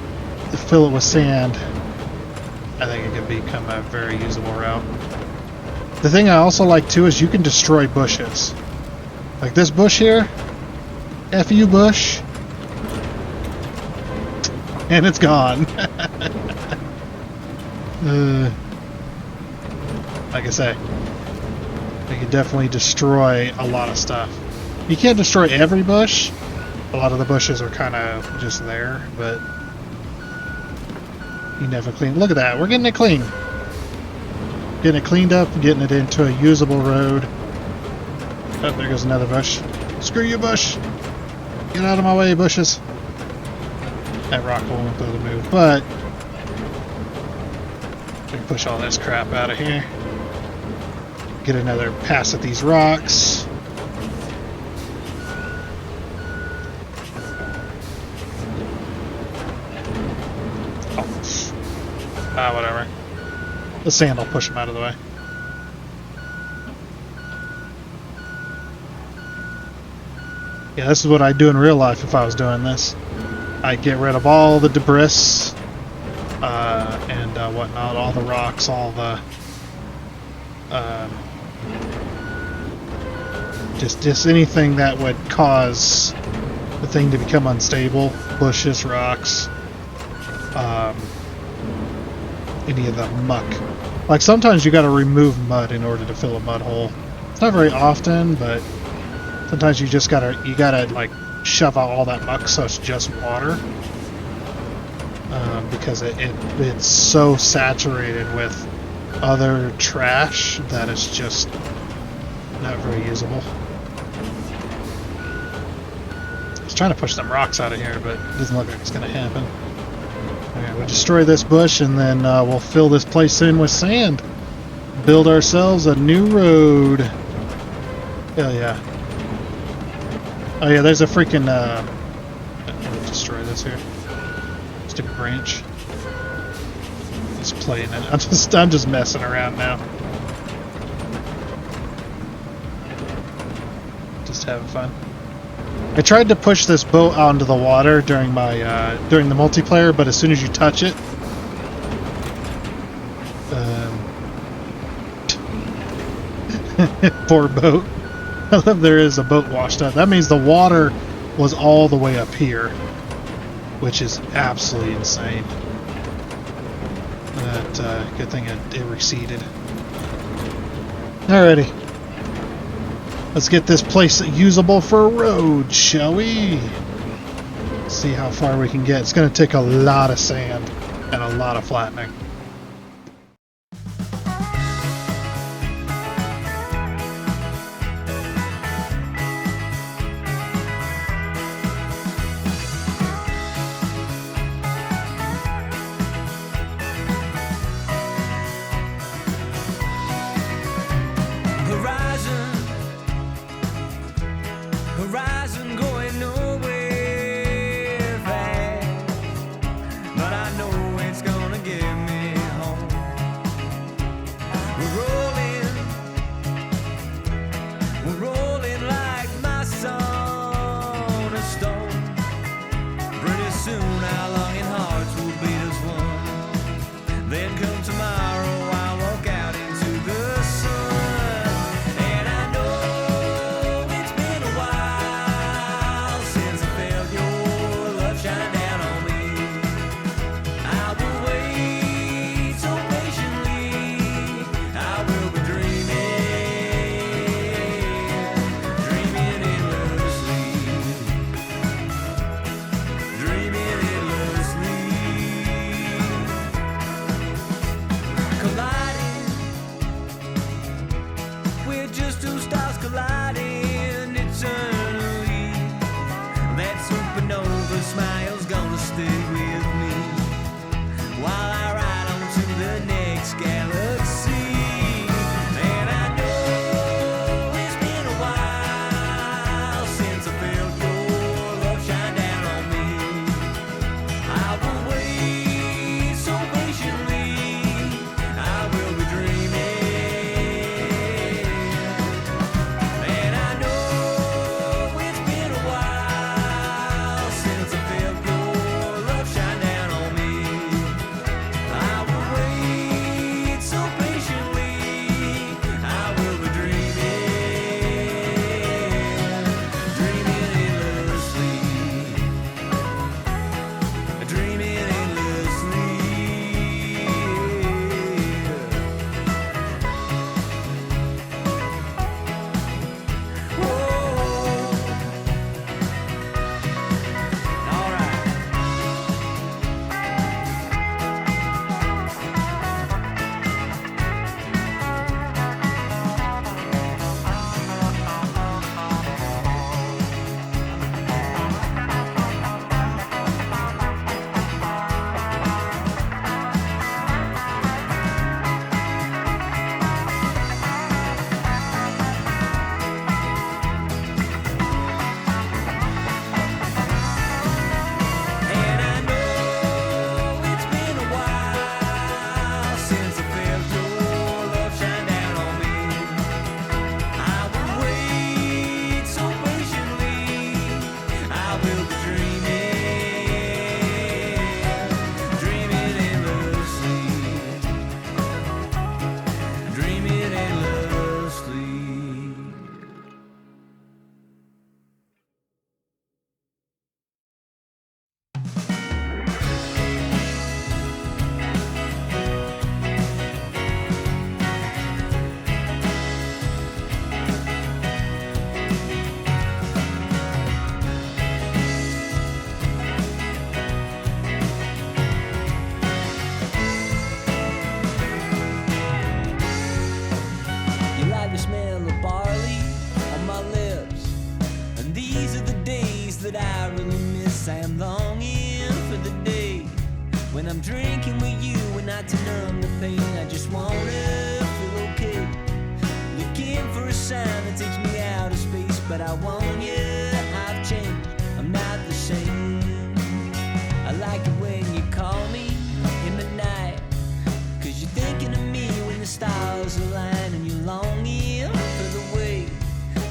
fill it with sand. I think it could become a very usable route. The thing I also like too is you can destroy bushes. Like this bush here, F you bush, and it's gone. Like I say, you can definitely destroy a lot of stuff. You can't destroy every bush. A lot of the bushes are kind of just there, but you never clean. Look at that, we're getting it clean. getting it cleaned up, getting it into a usable road. Oh, there goes another bush. Screw you, bush! Get out of my way, bushes. That rock won't be able to move, but we can push all this crap out of here. Get another pass at these rocks. Oh. Whatever. The sand will push them out of the way. Yeah, this is what I'd do in real life if I was doing this. I'd get rid of all the debris and whatnot, all the rocks, all the just anything that would cause the thing to become unstable. Bushes, rocks, any of the muck. Like sometimes you got to remove mud in order to fill a mud hole. It's not very often, but sometimes you gotta like shove out all that muck so it's just water, because it's so saturated with other trash that it's just not very usable. I was trying to push some rocks out of here, but it doesn't look like it's gonna happen. Alright, we'll destroy this bush and then we'll fill this place in with sand. Build ourselves a new road. Hell yeah. Oh yeah, there's a freaking I'll destroy this here. Stupid branch. Just playing it. I'm just messing around now. Just having fun. I tried to push this boat onto the water during my during the multiplayer, but as soon as you touch it, poor boat. I love there is a boat washed up. That means the water was all the way up here, which is absolutely insane. That good thing it receded. Alrighty. Let's get this place usable for a road, shall we? See how far we can get. It's going to take a lot of sand and a lot of flattening. Horizon going nowhere fast, but I know it's gonna get me home. We're rolling like mice on a stone. Pretty soon our longing hearts will beat us one. Then come tomorrow, I'll walk out into the sun. And I know it's been a while but I warn you, I've changed, I'm not the same. I like it when you call me in the night, 'cause you're thinking of me when the stars align, and you're longing for the way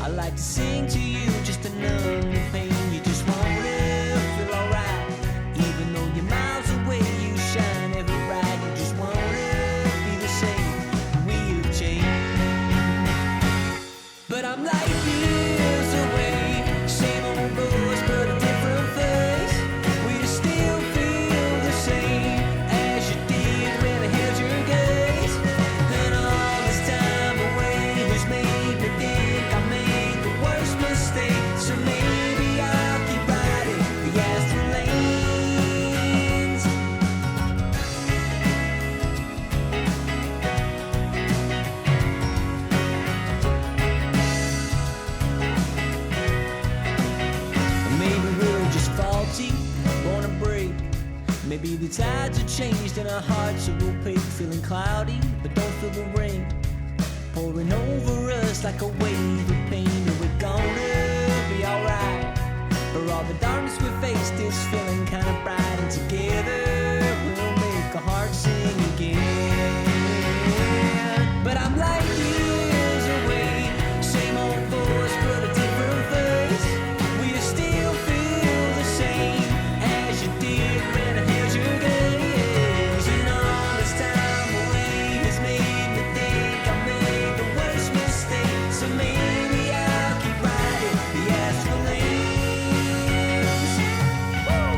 I like to sing to you just to numb the pain. You just wanna feel alright, even though you're miles away, you shine ever bright. You just wanna be the same, we've changed. But I'm like years away, same old voice but a different face. We still feel the same as you did when I held your gaze. And all this time away has made me think I made the worst mistake. So maybe I'll keep riding the astral lanes. Maybe we're just faulty, born to break. Maybe the tides are changed and our hearts are opaque, feeling cloudy, but don't feel the rain pouring over us like a wave of pain. And we're gonna be alright, for all the darkness we faced is feeling kinda bright, and together we'll make our hearts sing again. But I'm like years away, same old voice but a different face. We still feel the same as you did when I held your gaze. And all this time away has made me think I made the worst mistake. So maybe I'll keep riding the astral lanes. Woo!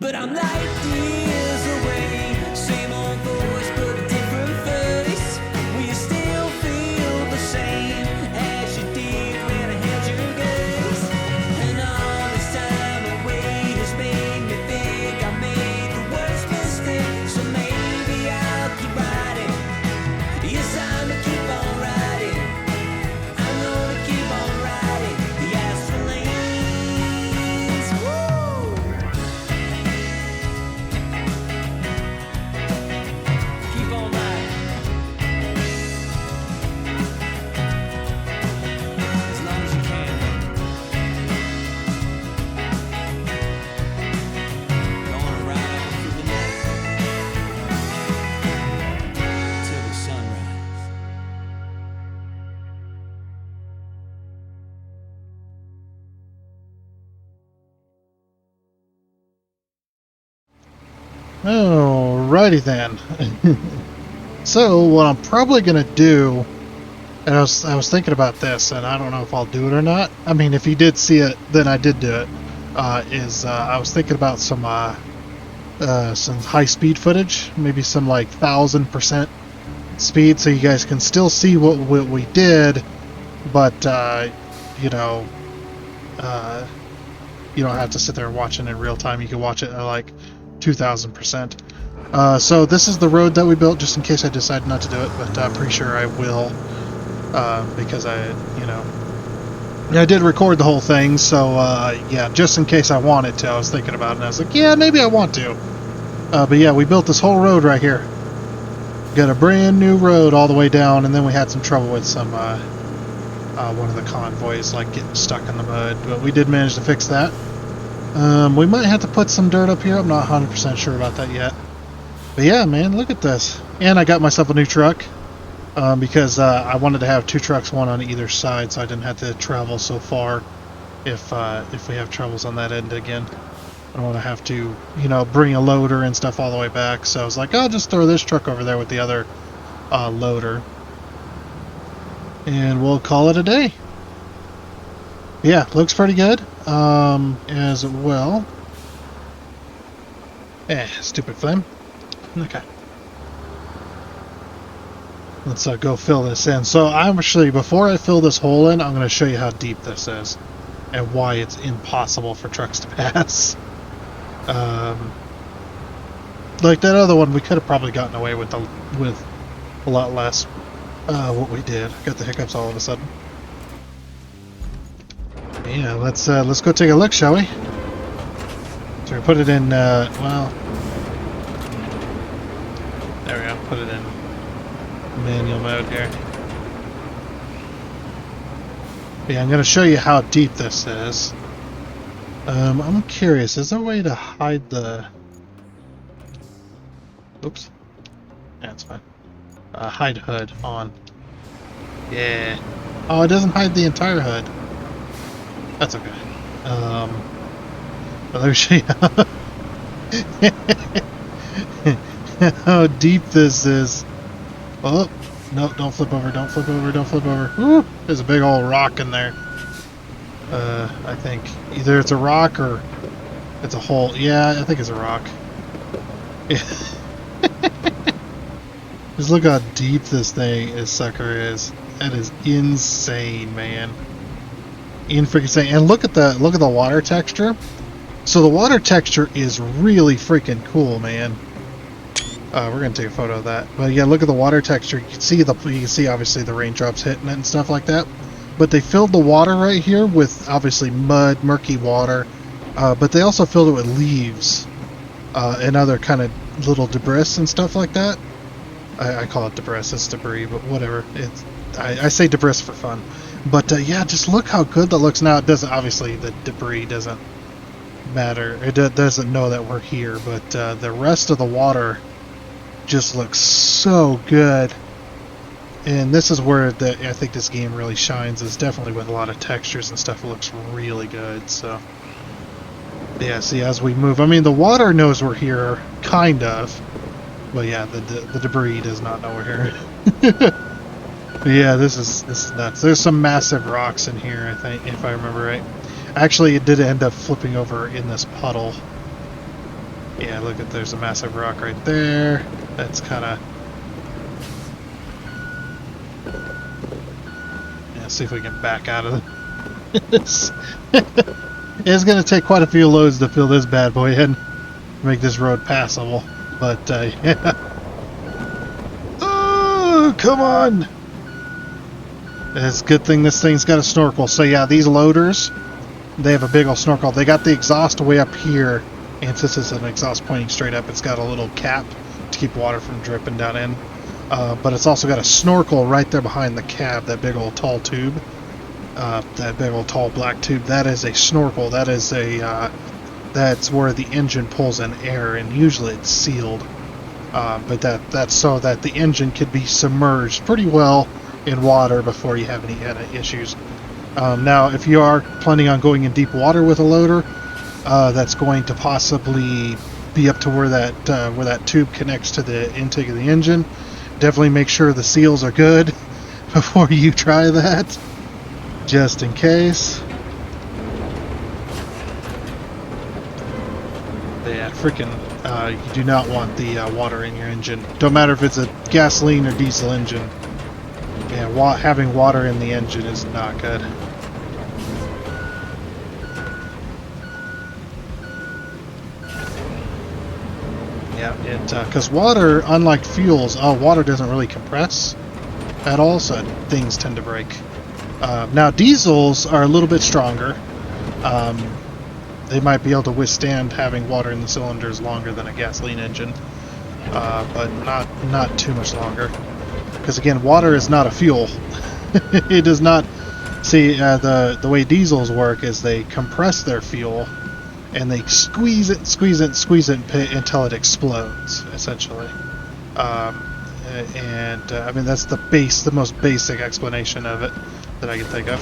But I'm like years away, same old voice but a different face. We still feel the same as you did when I held your gaze. And all this time away has made me think I made the worst mistake. So maybe I'll keep riding. Yes, I'ma keep on riding. I'm gonna keep on riding the astral lanes. Woo! Keep on riding. As long as you can. Gonna ride through the night till the sunrise. Alrighty then. So what I'm probably gonna do, and I was thinking about this, and I don't know if I'll do it or not. I mean, if you did see it, then I did do it. I was thinking about some high speed footage, maybe some like 1000% speed, so you guys can still see what we did, but you know, you don't have to sit there and watch it in real time. You can watch it at like 2000%. So this is the road that we built, just in case I decide not to do it, but I'm pretty sure I will, because I did record the whole thing, so yeah, just in case I wanted to. I was thinking about it, and I was like, yeah, maybe I want to. But yeah, we built this whole road right here. Got a brand new road all the way down, and then we had some trouble with some one of the convoys like getting stuck in the mud, but we did manage to fix that. We might have to put some dirt up here. I'm not 100% sure about that yet. But yeah, man, look at this. And I got myself a new truck because I wanted to have two trucks, one on either side, so I didn't have to travel so far if we have troubles on that end again. I don't want to have to, you know, bring a loader and stuff all the way back. So I was like, I'll just throw this truck over there with the other loader. And we'll call it a day. Yeah, looks pretty good. As well. Stupid flame. Okay. Let's go fill this in. So I'm actually, before I fill this hole in, I'm going to show you how deep this is and why it's impossible for trucks to pass. Like that other one, we could have probably gotten away with with a lot less. What we did. Got the hiccups all of a sudden. Yeah, let's go take a look, shall we? So we put it in. Well, there we go. Put it in manual mode here. Yeah, I'm going to show you how deep this is. I'm curious, is there a way to hide the... Oops. Yeah, it's fine. Hide hood on. Yeah. Oh, it doesn't hide the entire hood. That's okay. But let me show you how deep this is. Oh, no, don't flip over, don't flip over, don't flip over. Woo! There's a big old rock in there. I think either it's a rock or it's a hole. Yeah, I think it's a rock. Just look how deep this sucker is. That is insane, man. Insane. And look at the water texture. So the water texture is really freaking cool, man. We're gonna take a photo of that. But yeah, look at the water texture. You can see obviously the raindrops hitting it and stuff like that. But they filled the water right here with obviously mud, murky water. But they also filled it with leaves and other kind of little debris and stuff like that. I call it debris. It's debris, but whatever. I say debris for fun. But yeah, just look how good that looks. Now it doesn't. Obviously, the debris doesn't matter. It doesn't know that we're here. But the rest of the water just looks so good. And this is where I think this game really shines. Is definitely with a lot of textures and stuff. It looks really good. So yeah, see as we move. I mean, the water knows we're here, kind of. But yeah, the debris does not know we're here. Yeah, this is nuts. There's some massive rocks in here, I think, if I remember right. Actually, it did end up flipping over in this puddle. Yeah, look at, there's a massive rock right there. That's kind of... Yeah, see if we can back out of this. It's going to take quite a few loads to fill this bad boy in, make this road passable. But, yeah. Oh, come on! It's a good thing this thing's got a snorkel. So yeah, these loaders, they have a big old snorkel. They got the exhaust way up here, and since it's an exhaust pointing straight up, it's got a little cap to keep water from dripping down in. But it's also got a snorkel right there behind the cab, that big old tall tube. That big old tall black tube, that is a snorkel. That is that's where the engine pulls in air, and usually it's sealed. But that's so that the engine could be submerged pretty well in water before you have any issues. Now, if you are planning on going in deep water with a loader, that's going to possibly be up to where that tube connects to the intake of the engine. Definitely make sure the seals are good before you try that, just in case. Yeah, freaking, you do not want the water in your engine. Don't matter if it's a gasoline or diesel engine. Yeah, having water in the engine is not good. Yeah, because water, unlike fuels, water doesn't really compress at all, so things tend to break. Now, diesels are a little bit stronger. They might be able to withstand having water in the cylinders longer than a gasoline engine, but not too much longer. Because again, water is not a fuel. It does not. See, the way diesels work is they compress their fuel, and they squeeze it until it explodes, essentially. I mean, that's the most basic explanation of it that I can think of.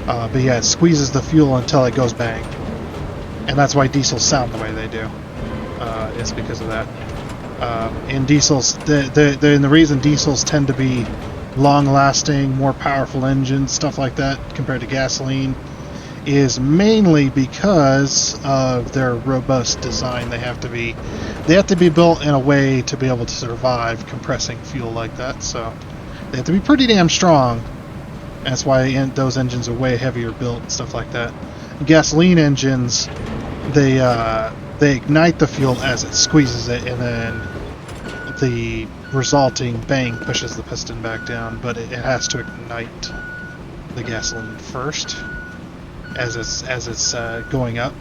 But yeah, it squeezes the fuel until it goes bang. And that's why diesels sound the way they do. It's because of that. And diesels, the reason diesels tend to be long-lasting, more powerful engines, stuff like that, compared to gasoline, is mainly because of their robust design. They have to be built in a way to be able to survive compressing fuel like that. So they have to be pretty damn strong. That's why those engines are way heavier built and stuff like that. Gasoline engines, they they ignite the fuel as it squeezes it, and then the resulting bang pushes the piston back down, but it has to ignite the gasoline first as it's going up.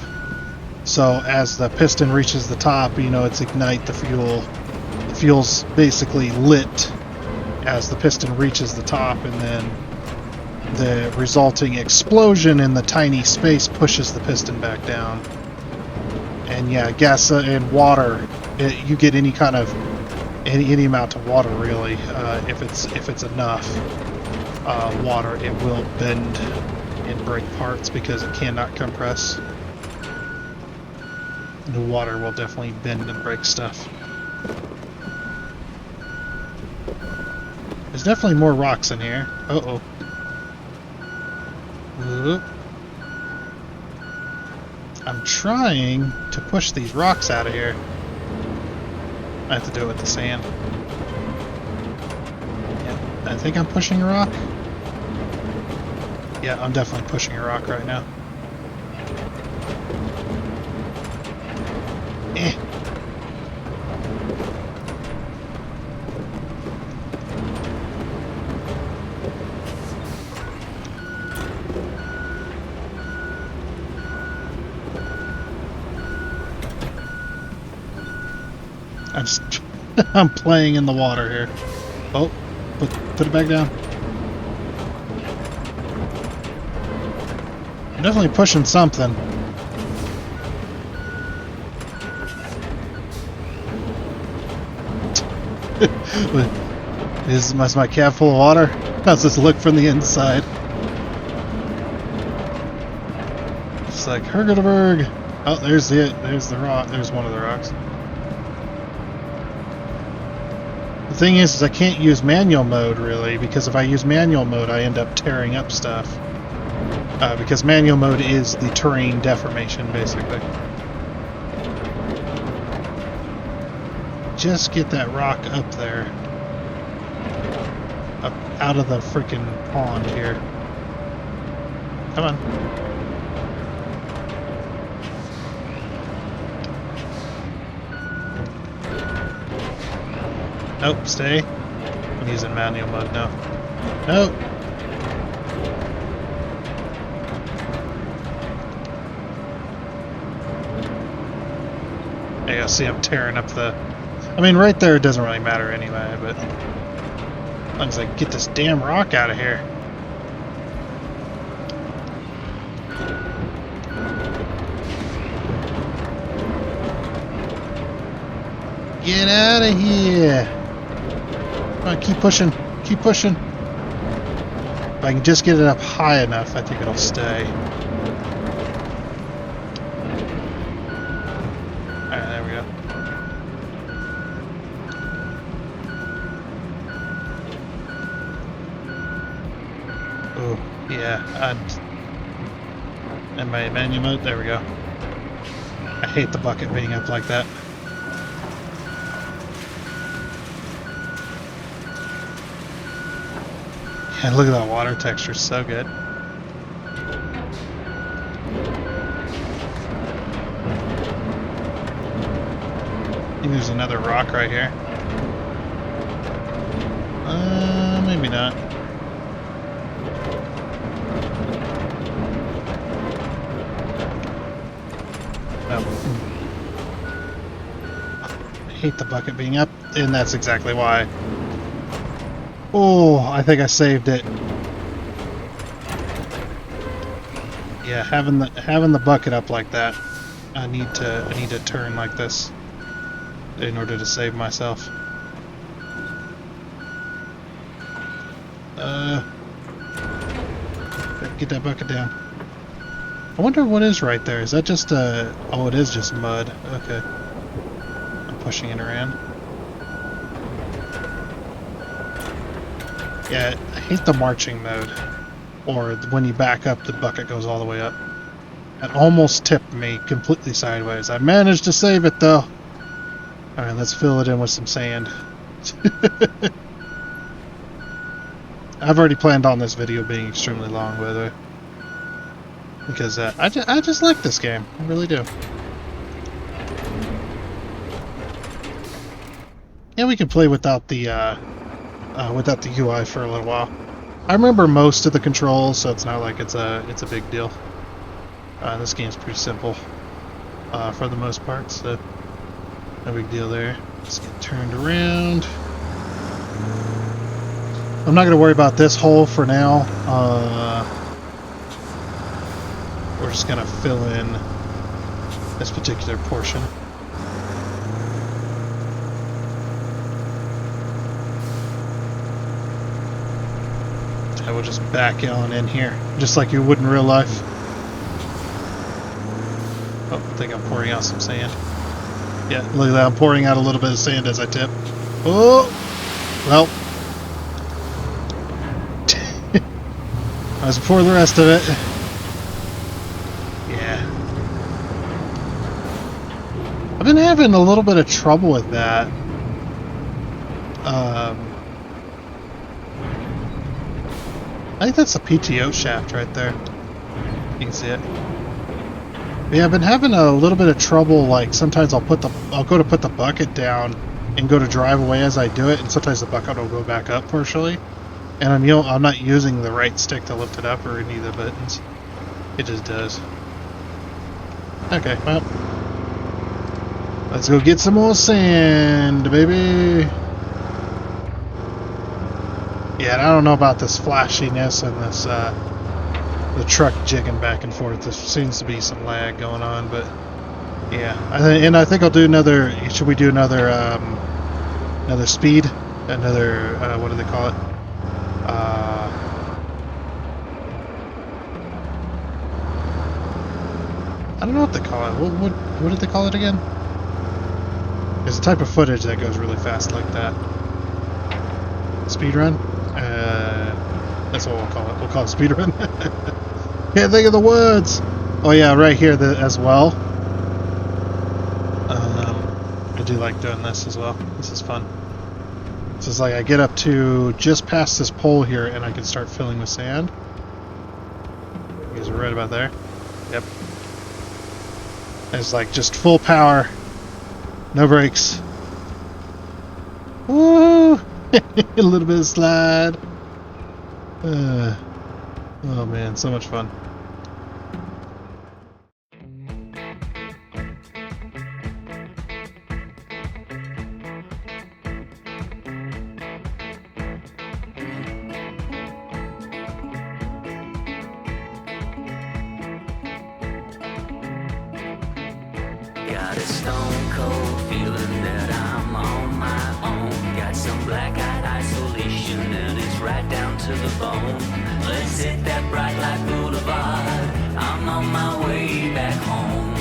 So as the piston reaches the top, you know, it's ignite the fuel. The fuel's basically lit as the piston reaches the top, and then the resulting explosion in the tiny space pushes the piston back down. And yeah, gas and water, you get any kind of any amount of water really. If it's enough water, it will bend and break parts because it cannot compress. The water will definitely bend and break stuff. There's definitely more rocks in here. Uh-oh. Whoop. I'm trying to push these rocks out of here. I have to do it with the sand. Yeah, I think I'm pushing a rock. Yeah, I'm definitely pushing a rock right now. Eh. I'm playing in the water here. Oh, put it back down. I'm definitely pushing something. Is my cab full of water? How's this look from the inside? It's like Hergedeberg. Oh, there's the rock. There's one of the rocks. The thing is I can't use manual mode really, because if I use manual mode I end up tearing up stuff. Because manual mode is the terrain deformation basically. Just get that rock up there. Up out of the freaking pond here. Come on. Nope, stay. I'm using manual mode now. Nope. Yeah, see I'm tearing up the... I mean, right there it doesn't really matter anyway, but... as long as I get this damn rock out of here. Get out of here! Come on, keep pushing. Keep pushing. If I can just get it up high enough, I think it'll stay. Alright, there we go. Oh, yeah. Am I in manual mode? There we go. I hate the bucket being up like that. And look at that water texture, so good. I think there's another rock right here. Maybe not. Oh. I hate the bucket being up, and that's exactly why. Oh, I think I saved it. Yeah, having the bucket up like that, I need to turn like this in order to save myself. Get that bucket down. I wonder what is right there. Is that just oh, it is just mud. Okay. I'm pushing it around. Yeah, I hate the marching mode. Or when you back up, the bucket goes all the way up. It almost tipped me completely sideways. I managed to save it though. Alright, let's fill it in with some sand. I've already planned on this video being extremely long, by the way. Because I just like this game. I really do. Yeah, we could play without the UI for a little while. I remember most of the controls, so it's not like it's a big deal. This game's pretty simple for the most part, so no big deal there. Let's get turned around. I'm not going to worry about this hole for now. We're just going to fill in this particular portion. I will just back on in here, just like you would in real life. Oh, I think I'm pouring out some sand. Yeah, look at that. I'm pouring out a little bit of sand as I tip. Oh! Well. I was pour the rest of it. Yeah. I've been having a little bit of trouble with that. I think that's a PTO shaft right there. You can see it. Yeah, I've been having a little bit of trouble. Like sometimes I'll go to put the bucket down and go to drive away as I do it, and sometimes the bucket will go back up partially, and I'm not using the right stick to lift it up or any of the buttons. It just does. Okay, well, let's go get some more sand, baby. Yeah, and I don't know about this flashiness and this the truck jigging back and forth. There seems to be some lag going on, but yeah. I think I'll do another. Should we do another another speed? Another what do they call it? I don't know what they call it. What did they call it again? There's a type of footage that goes really fast like that. Speed run? That's what we'll call it. We'll call it speed run. Can't think of the words. Oh yeah, right here as well. I do like doing this as well. This is fun. This is like I get up to just past this pole here and I can start filling with sand. You guys are right about there. Yep. It's like just full power. No brakes. Woo! A little bit of slide. Oh man, so much fun. Got a stone cold feeling that I'm on my own. Got some black-eyed isolation and it's right down to the bone. Let's hit that bright light boulevard. I'm on my way back home.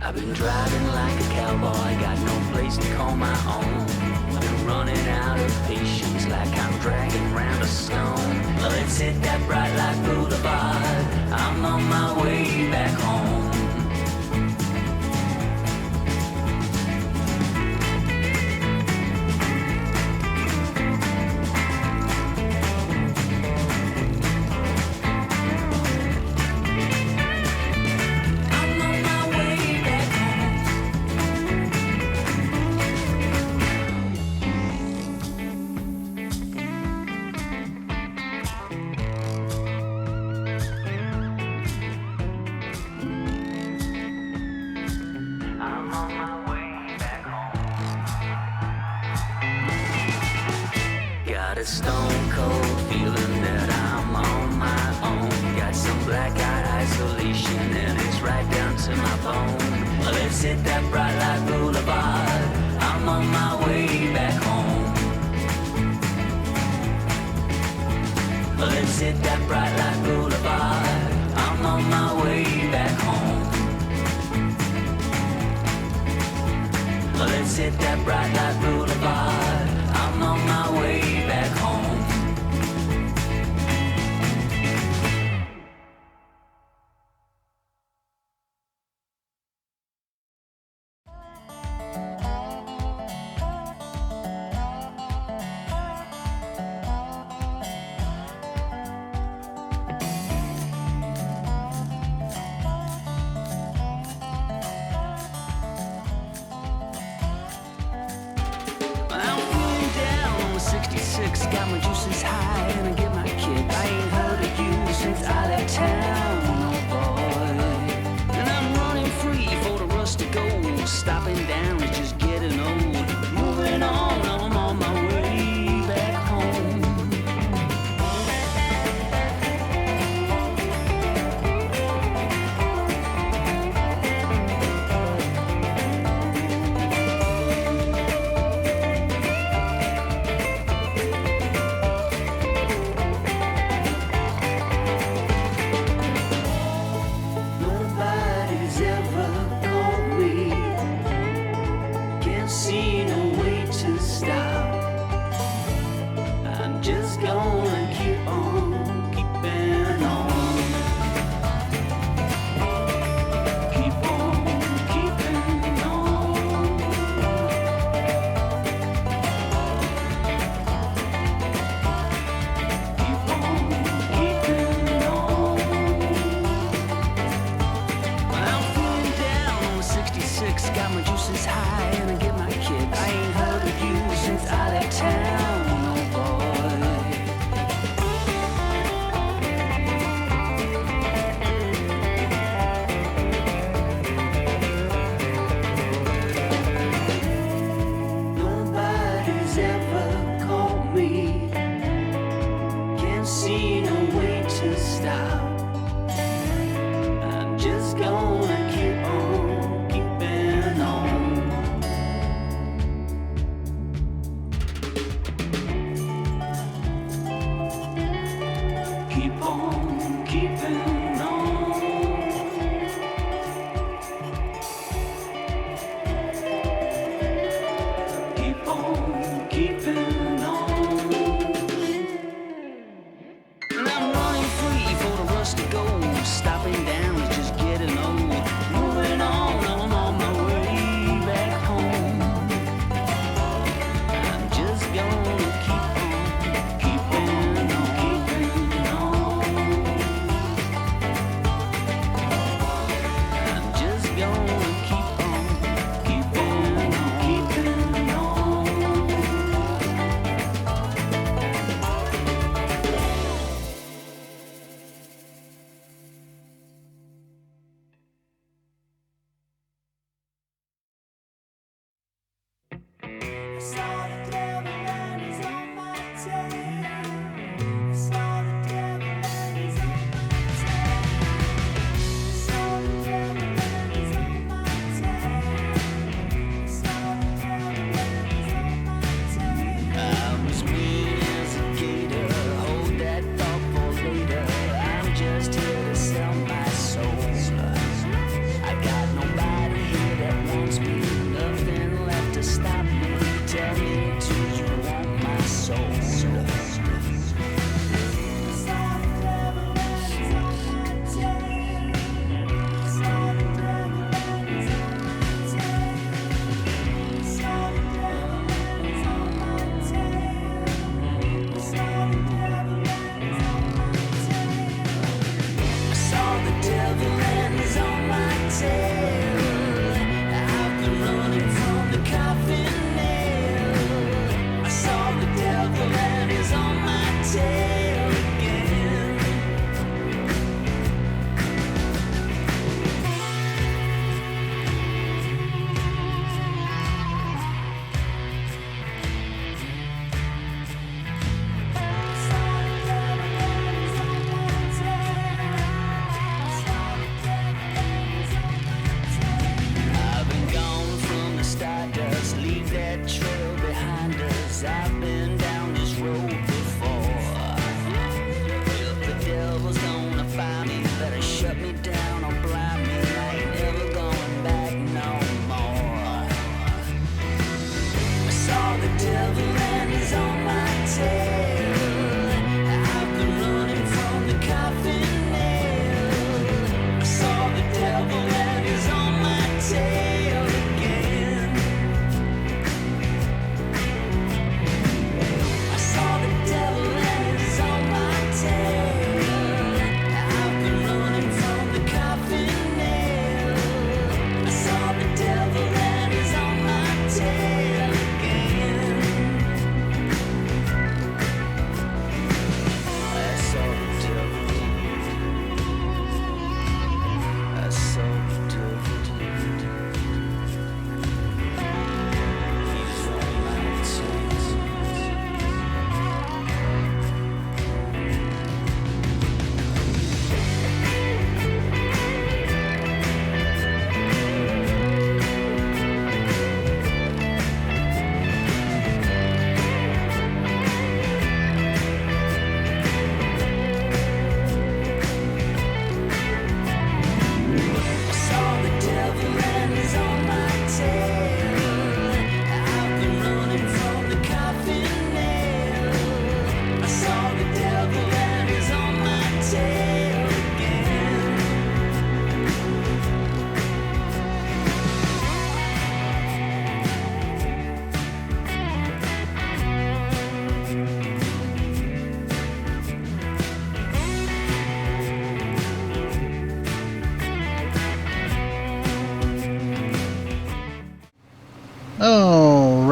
I've been driving like a cowboy, got no place to call my own. I've been running out of patience like I'm dragging round a stone. Let's hit that bright light boulevard. I'm on my way back home. Got a stone cold feeling that I'm on my own. Got some black-eyed isolation and it's right down to my bone. Let's hit that bright light boulevard. I'm on my way back home. Let's hit that bright light boulevard. I'm on on my way back home. Let's hit that bright light boulevard. I'm on my way back home. Got my juices high and I get my kick. I ain't heard of you since I left town, oh boy. And I'm running free for the rusty gold. Stopping down is just getting old. Moving on, I'm on my way back home. Got my juices high and I get my kick. I ain't heard of you since I left town, oh boy. Nobody's ever called me. Can't see no way to stop. I'm just gonna keep on keeping on.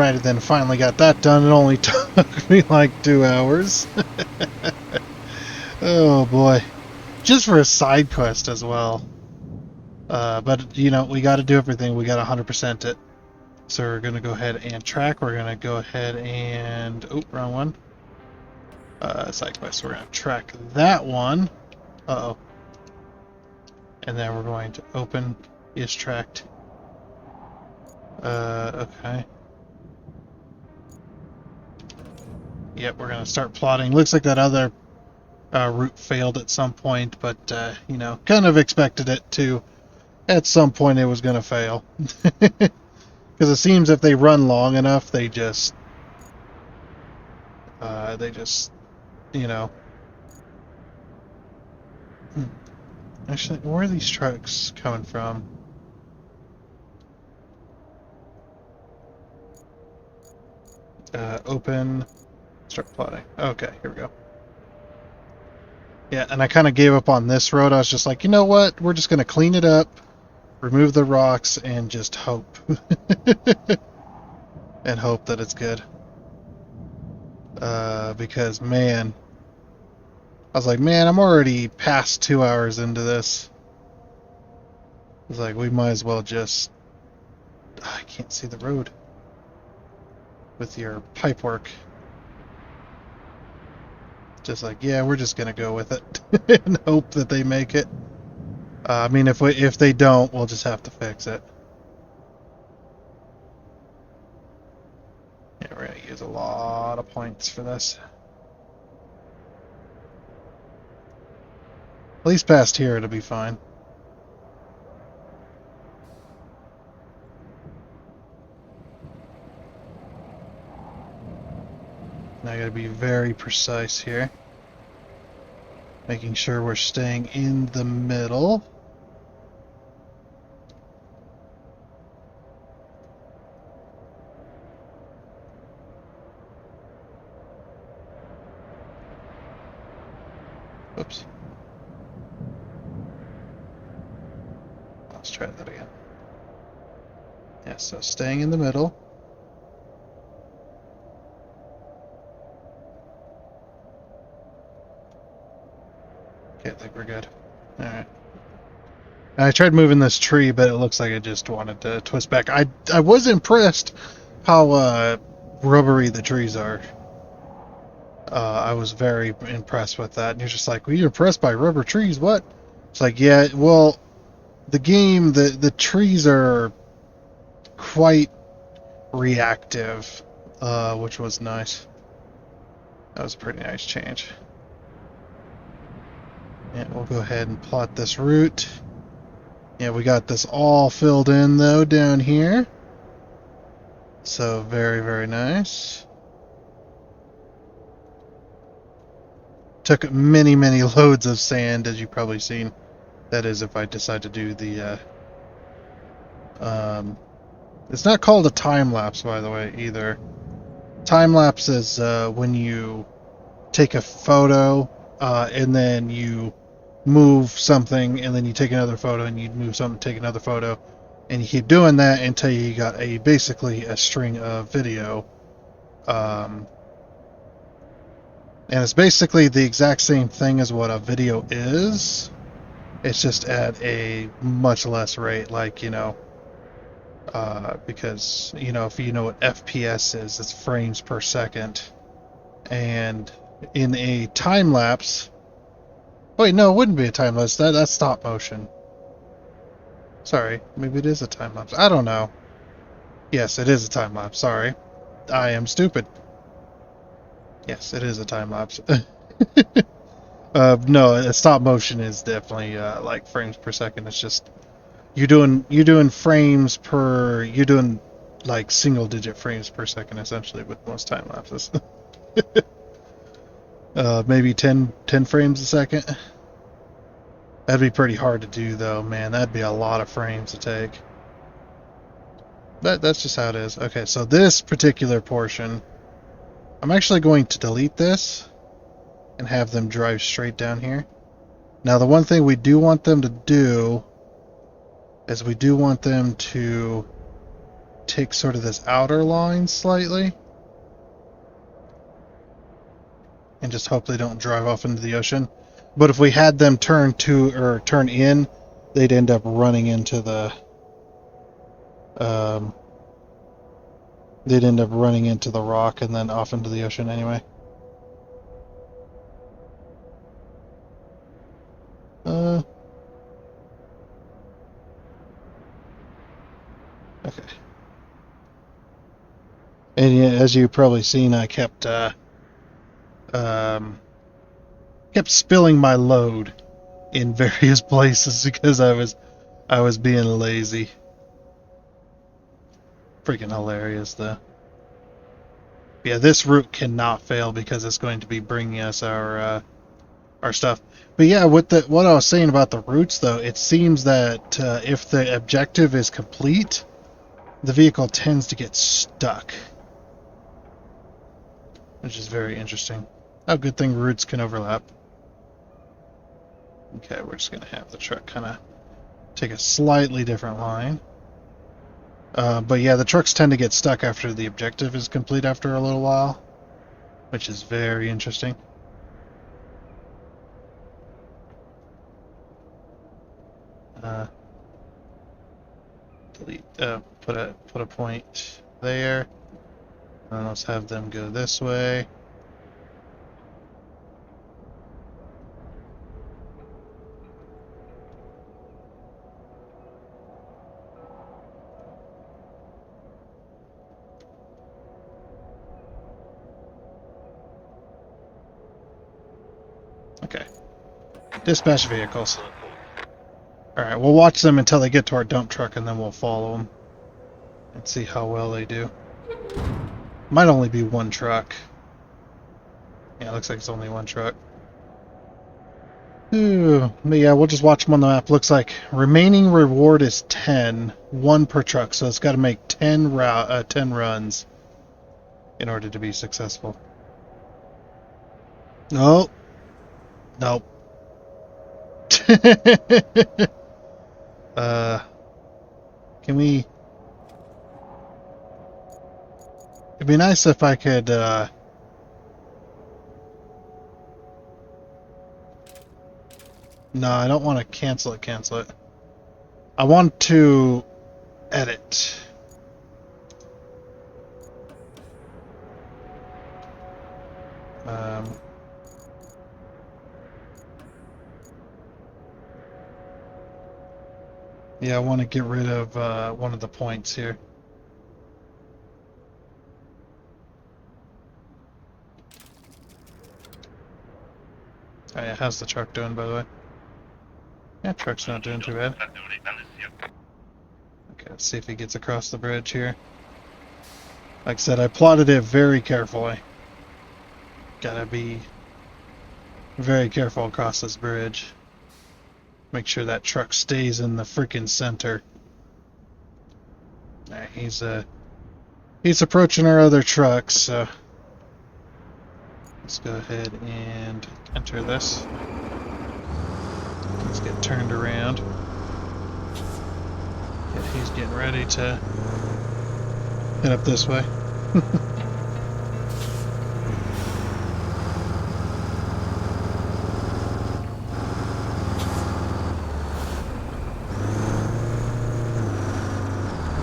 Alright, and then finally got that done. It only took me like 2 hours. Oh boy. Just for a side quest as well. But, you know, we got to do everything. We got to 100% it. So we're going to go ahead and track. We're going to go ahead and... Oh, wrong one. Side quest. We're going to track that one. Uh-oh. And then we're going to open is tracked. Okay. Yep, we're going to start plotting. Looks like that other route failed at some point, but, you know, kind of expected it to. At some point it was going to fail. Because it seems if they run long enough, they just, you know. Actually, where are these trucks coming from? Open, start plotting. Okay, here we go. Yeah, and I kind of gave up on this road. I was just like, you know what? We're just going to clean it up, remove the rocks, and just hope. And hope that it's good. Because, man, I was like, man, I'm already past 2 hours into this. I was like, we might as well just... I can't see the road with your pipe work. Just like, yeah, we're just gonna go with it and hope that they make it. I mean, if they don't, we'll just have to fix it. Yeah, we're gonna use a lot of points for this. At least past here, it'll be fine. Now I gotta be very precise here. Making sure we're staying in the middle. Oops. Let's try that again. Yeah, so staying in the middle. Okay, I think we're good. Alright. I tried moving this tree, but it looks like it just wanted to twist back. I was impressed how rubbery the trees are. I was very impressed with that. And you're just like, well, you're impressed by rubber trees? What? It's like, yeah, well, the game, the trees are quite reactive, which was nice. That was a pretty nice change. Yeah, we'll go ahead and plot this route. Yeah, we got this all filled in, though, down here. So, very, very nice. Took many, many loads of sand, as you've probably seen. That is, if I decide to do the... it's not called a time-lapse, by the way, either. Time-lapse is when you take a photo, and then you move something, and then you take another photo, and you move something, take another photo, and you keep doing that until you got basically a string of video. And it's basically the exact same thing as what a video is. It's just at a much less rate, like, you know, because, you know, if you know what FPS is, it's frames per second. And in a time lapse, wait, no, it wouldn't be a time lapse. That's stop motion. Sorry, maybe it is a time lapse. I don't know. Yes, it is a time lapse. Sorry, I am stupid. Yes, it is a time lapse. No, a stop motion is definitely like frames per second. It's just you're doing frames per, you're doing like single digit frames per second essentially with most time lapses. Maybe 10 frames a second. That'd be pretty hard to do though, man. That'd be a lot of frames to take. But that's just how it is. Okay, so this particular portion, I'm actually going to delete this and have them drive straight down here. Now the one thing we do want them to do is we do want them to take sort of this outer line slightly. And just hope they don't drive off into the ocean. But if we had them turn in, they'd end up running into the rock and then off into the ocean anyway. Okay. And yeah, as you've probably seen, I kept spilling my load in various places because I was being lazy. Freaking hilarious, though. Yeah, this route cannot fail because it's going to be bringing us our stuff. But yeah, what I was saying about the routes, though, it seems that if the objective is complete, the vehicle tends to get stuck, which is very interesting. Oh, good thing routes can overlap. Okay, we're just going to have the truck kind of take a slightly different line. But yeah, the trucks tend to get stuck after the objective is complete after a little while, which is very interesting. Delete. Put a point there. And let's have them go this way. Okay. Dispatch vehicles. Alright, we'll watch them until they get to our dump truck and then we'll follow them and see how well they do. Might only be one truck. Yeah, looks like it's only one truck. Ooh, but yeah, we'll just watch them on the map. Looks like remaining reward is 10, 1 per truck, so it's got to make 10 runs in order to be successful. No. Nope. Can we... It'd be nice if I could, No, I don't want to cancel it. I want to edit. Yeah, I want to get rid of one of the points here. Oh yeah, how's the truck doing, by the way? Yeah, truck's not doing too bad. Okay, let's see if he gets across the bridge here. Like I said, I plotted it very carefully. Gotta be very careful across this bridge. Make sure that truck stays in the freaking center. Alright, he's approaching our other trucks, so let's go ahead and enter this. Let's get turned around. Yeah, he's getting ready to head up this way.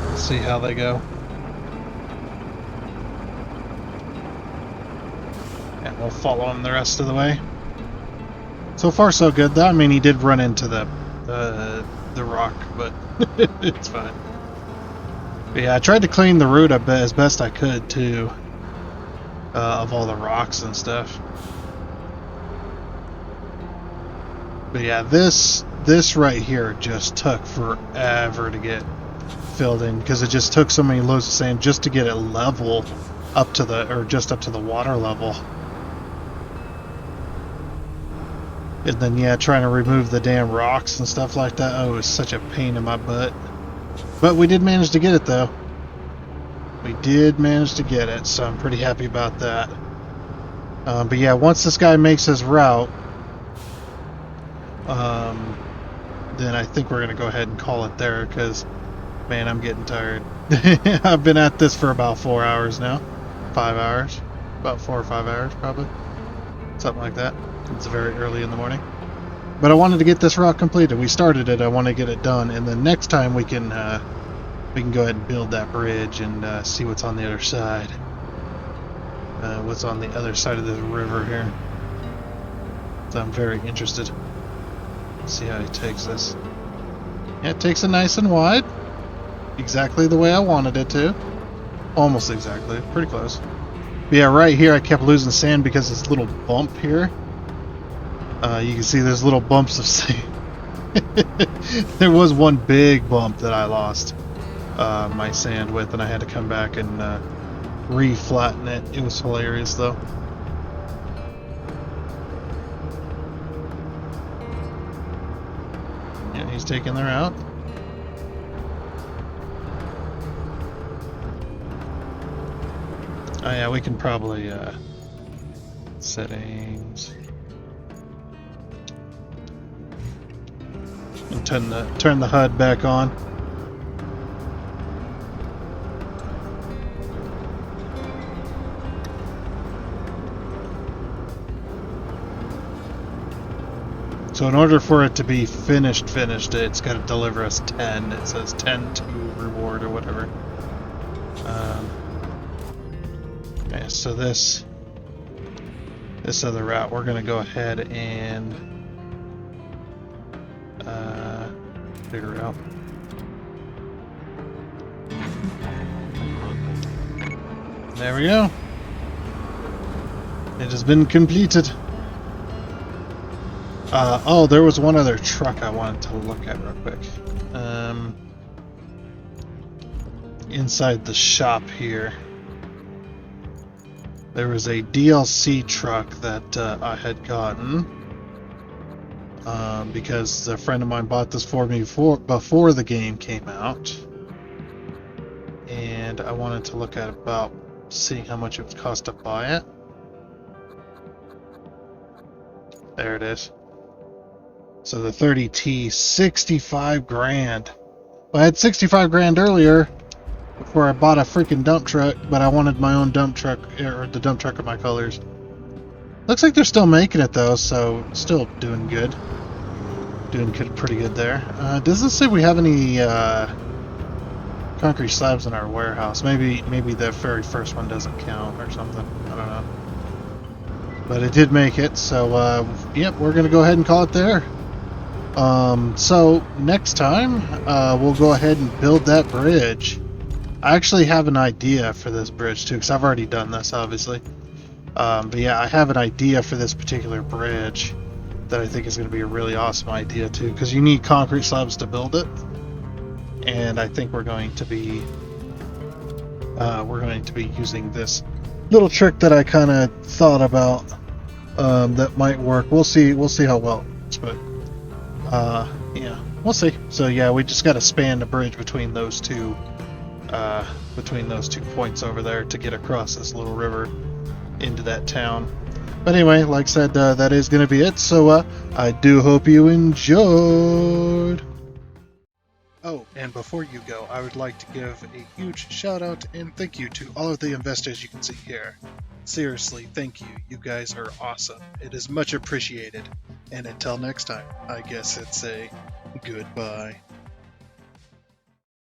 Let's see how they go. And we'll follow him the rest of the way. So far, so good. Though I mean, he did run into the rock, but it's fine. But yeah, I tried to clean the route up as best I could too, of all the rocks and stuff. But yeah, this right here just took forever to get filled in because it just took so many loads of sand just to get it level up to just up to the water level. And then, yeah, trying to remove the damn rocks and stuff like that. Oh, it was such a pain in my butt. But we did manage to get it, though. We did manage to get it, so I'm pretty happy about that. But yeah, once this guy makes his route, then I think we're going to go ahead and call it there, because Man, I'm getting tired. I've been at this for about 4 hours now. 5 hours. About 4 or 5 hours, probably. Something like that. It's very early in the morning. But I wanted to get this route completed. We started it. I want to get it done, and then next time we can go ahead and build that bridge and see what's on the other side. What's on the other side of this river here. So I'm very interested. Let's see how he takes this. Yeah, it takes it nice and wide. Exactly the way I wanted it to. Almost exactly. Pretty close. But yeah, right here I kept losing sand because this little bump here. You can see there's little bumps of sand. There was one big bump that I lost my sand with, and I had to come back and re-flatten it. It was hilarious though. Yeah, he's taking their out. Oh yeah, we can probably settings and turn the HUD back on. So in order for it to be finished, it's got to deliver us 10. It says 10 to reward or whatever. Yeah, so this other route, we're going to go ahead and figure out. There we go. It has been completed. Oh, there was one other truck I wanted to look at real quick. Inside the shop here, there was a DLC truck that I had gotten because a friend of mine bought this for me before the game came out, and I wanted to look at about seeing how much it would cost to buy it. There it is. So the 30T, 65 grand. Well, I had 65 grand earlier before I bought a freaking dump truck, but I wanted my own dump truck, or the dump truck of my colors. Looks like they're still making it though, so still doing good. Doing good, pretty good there. Does this say we have any concrete slabs in our warehouse? Maybe the very first one doesn't count or something. I don't know. But it did make it, so yep, we're gonna go ahead and call it there. So next time we'll go ahead and build that bridge. I actually have an idea for this bridge too, because I've already done this obviously. But yeah, I have an idea for this particular bridge that I think is going to be a really awesome idea too, because you need concrete slabs to build it, and I think we're going to be using this little trick that I kind of thought about that might work. We'll see how well it works, but yeah, we'll see. So yeah, we just got to span the bridge between those two points over there to get across this little river into that town. But anyway, like I said, that is going to be it. So I do hope you enjoyed. Oh, and before you go, I would like to give a huge shout out and thank you to all of the investors you can see here. Seriously, thank you. You guys are awesome. It is much appreciated. And until next time, I guess it's a goodbye.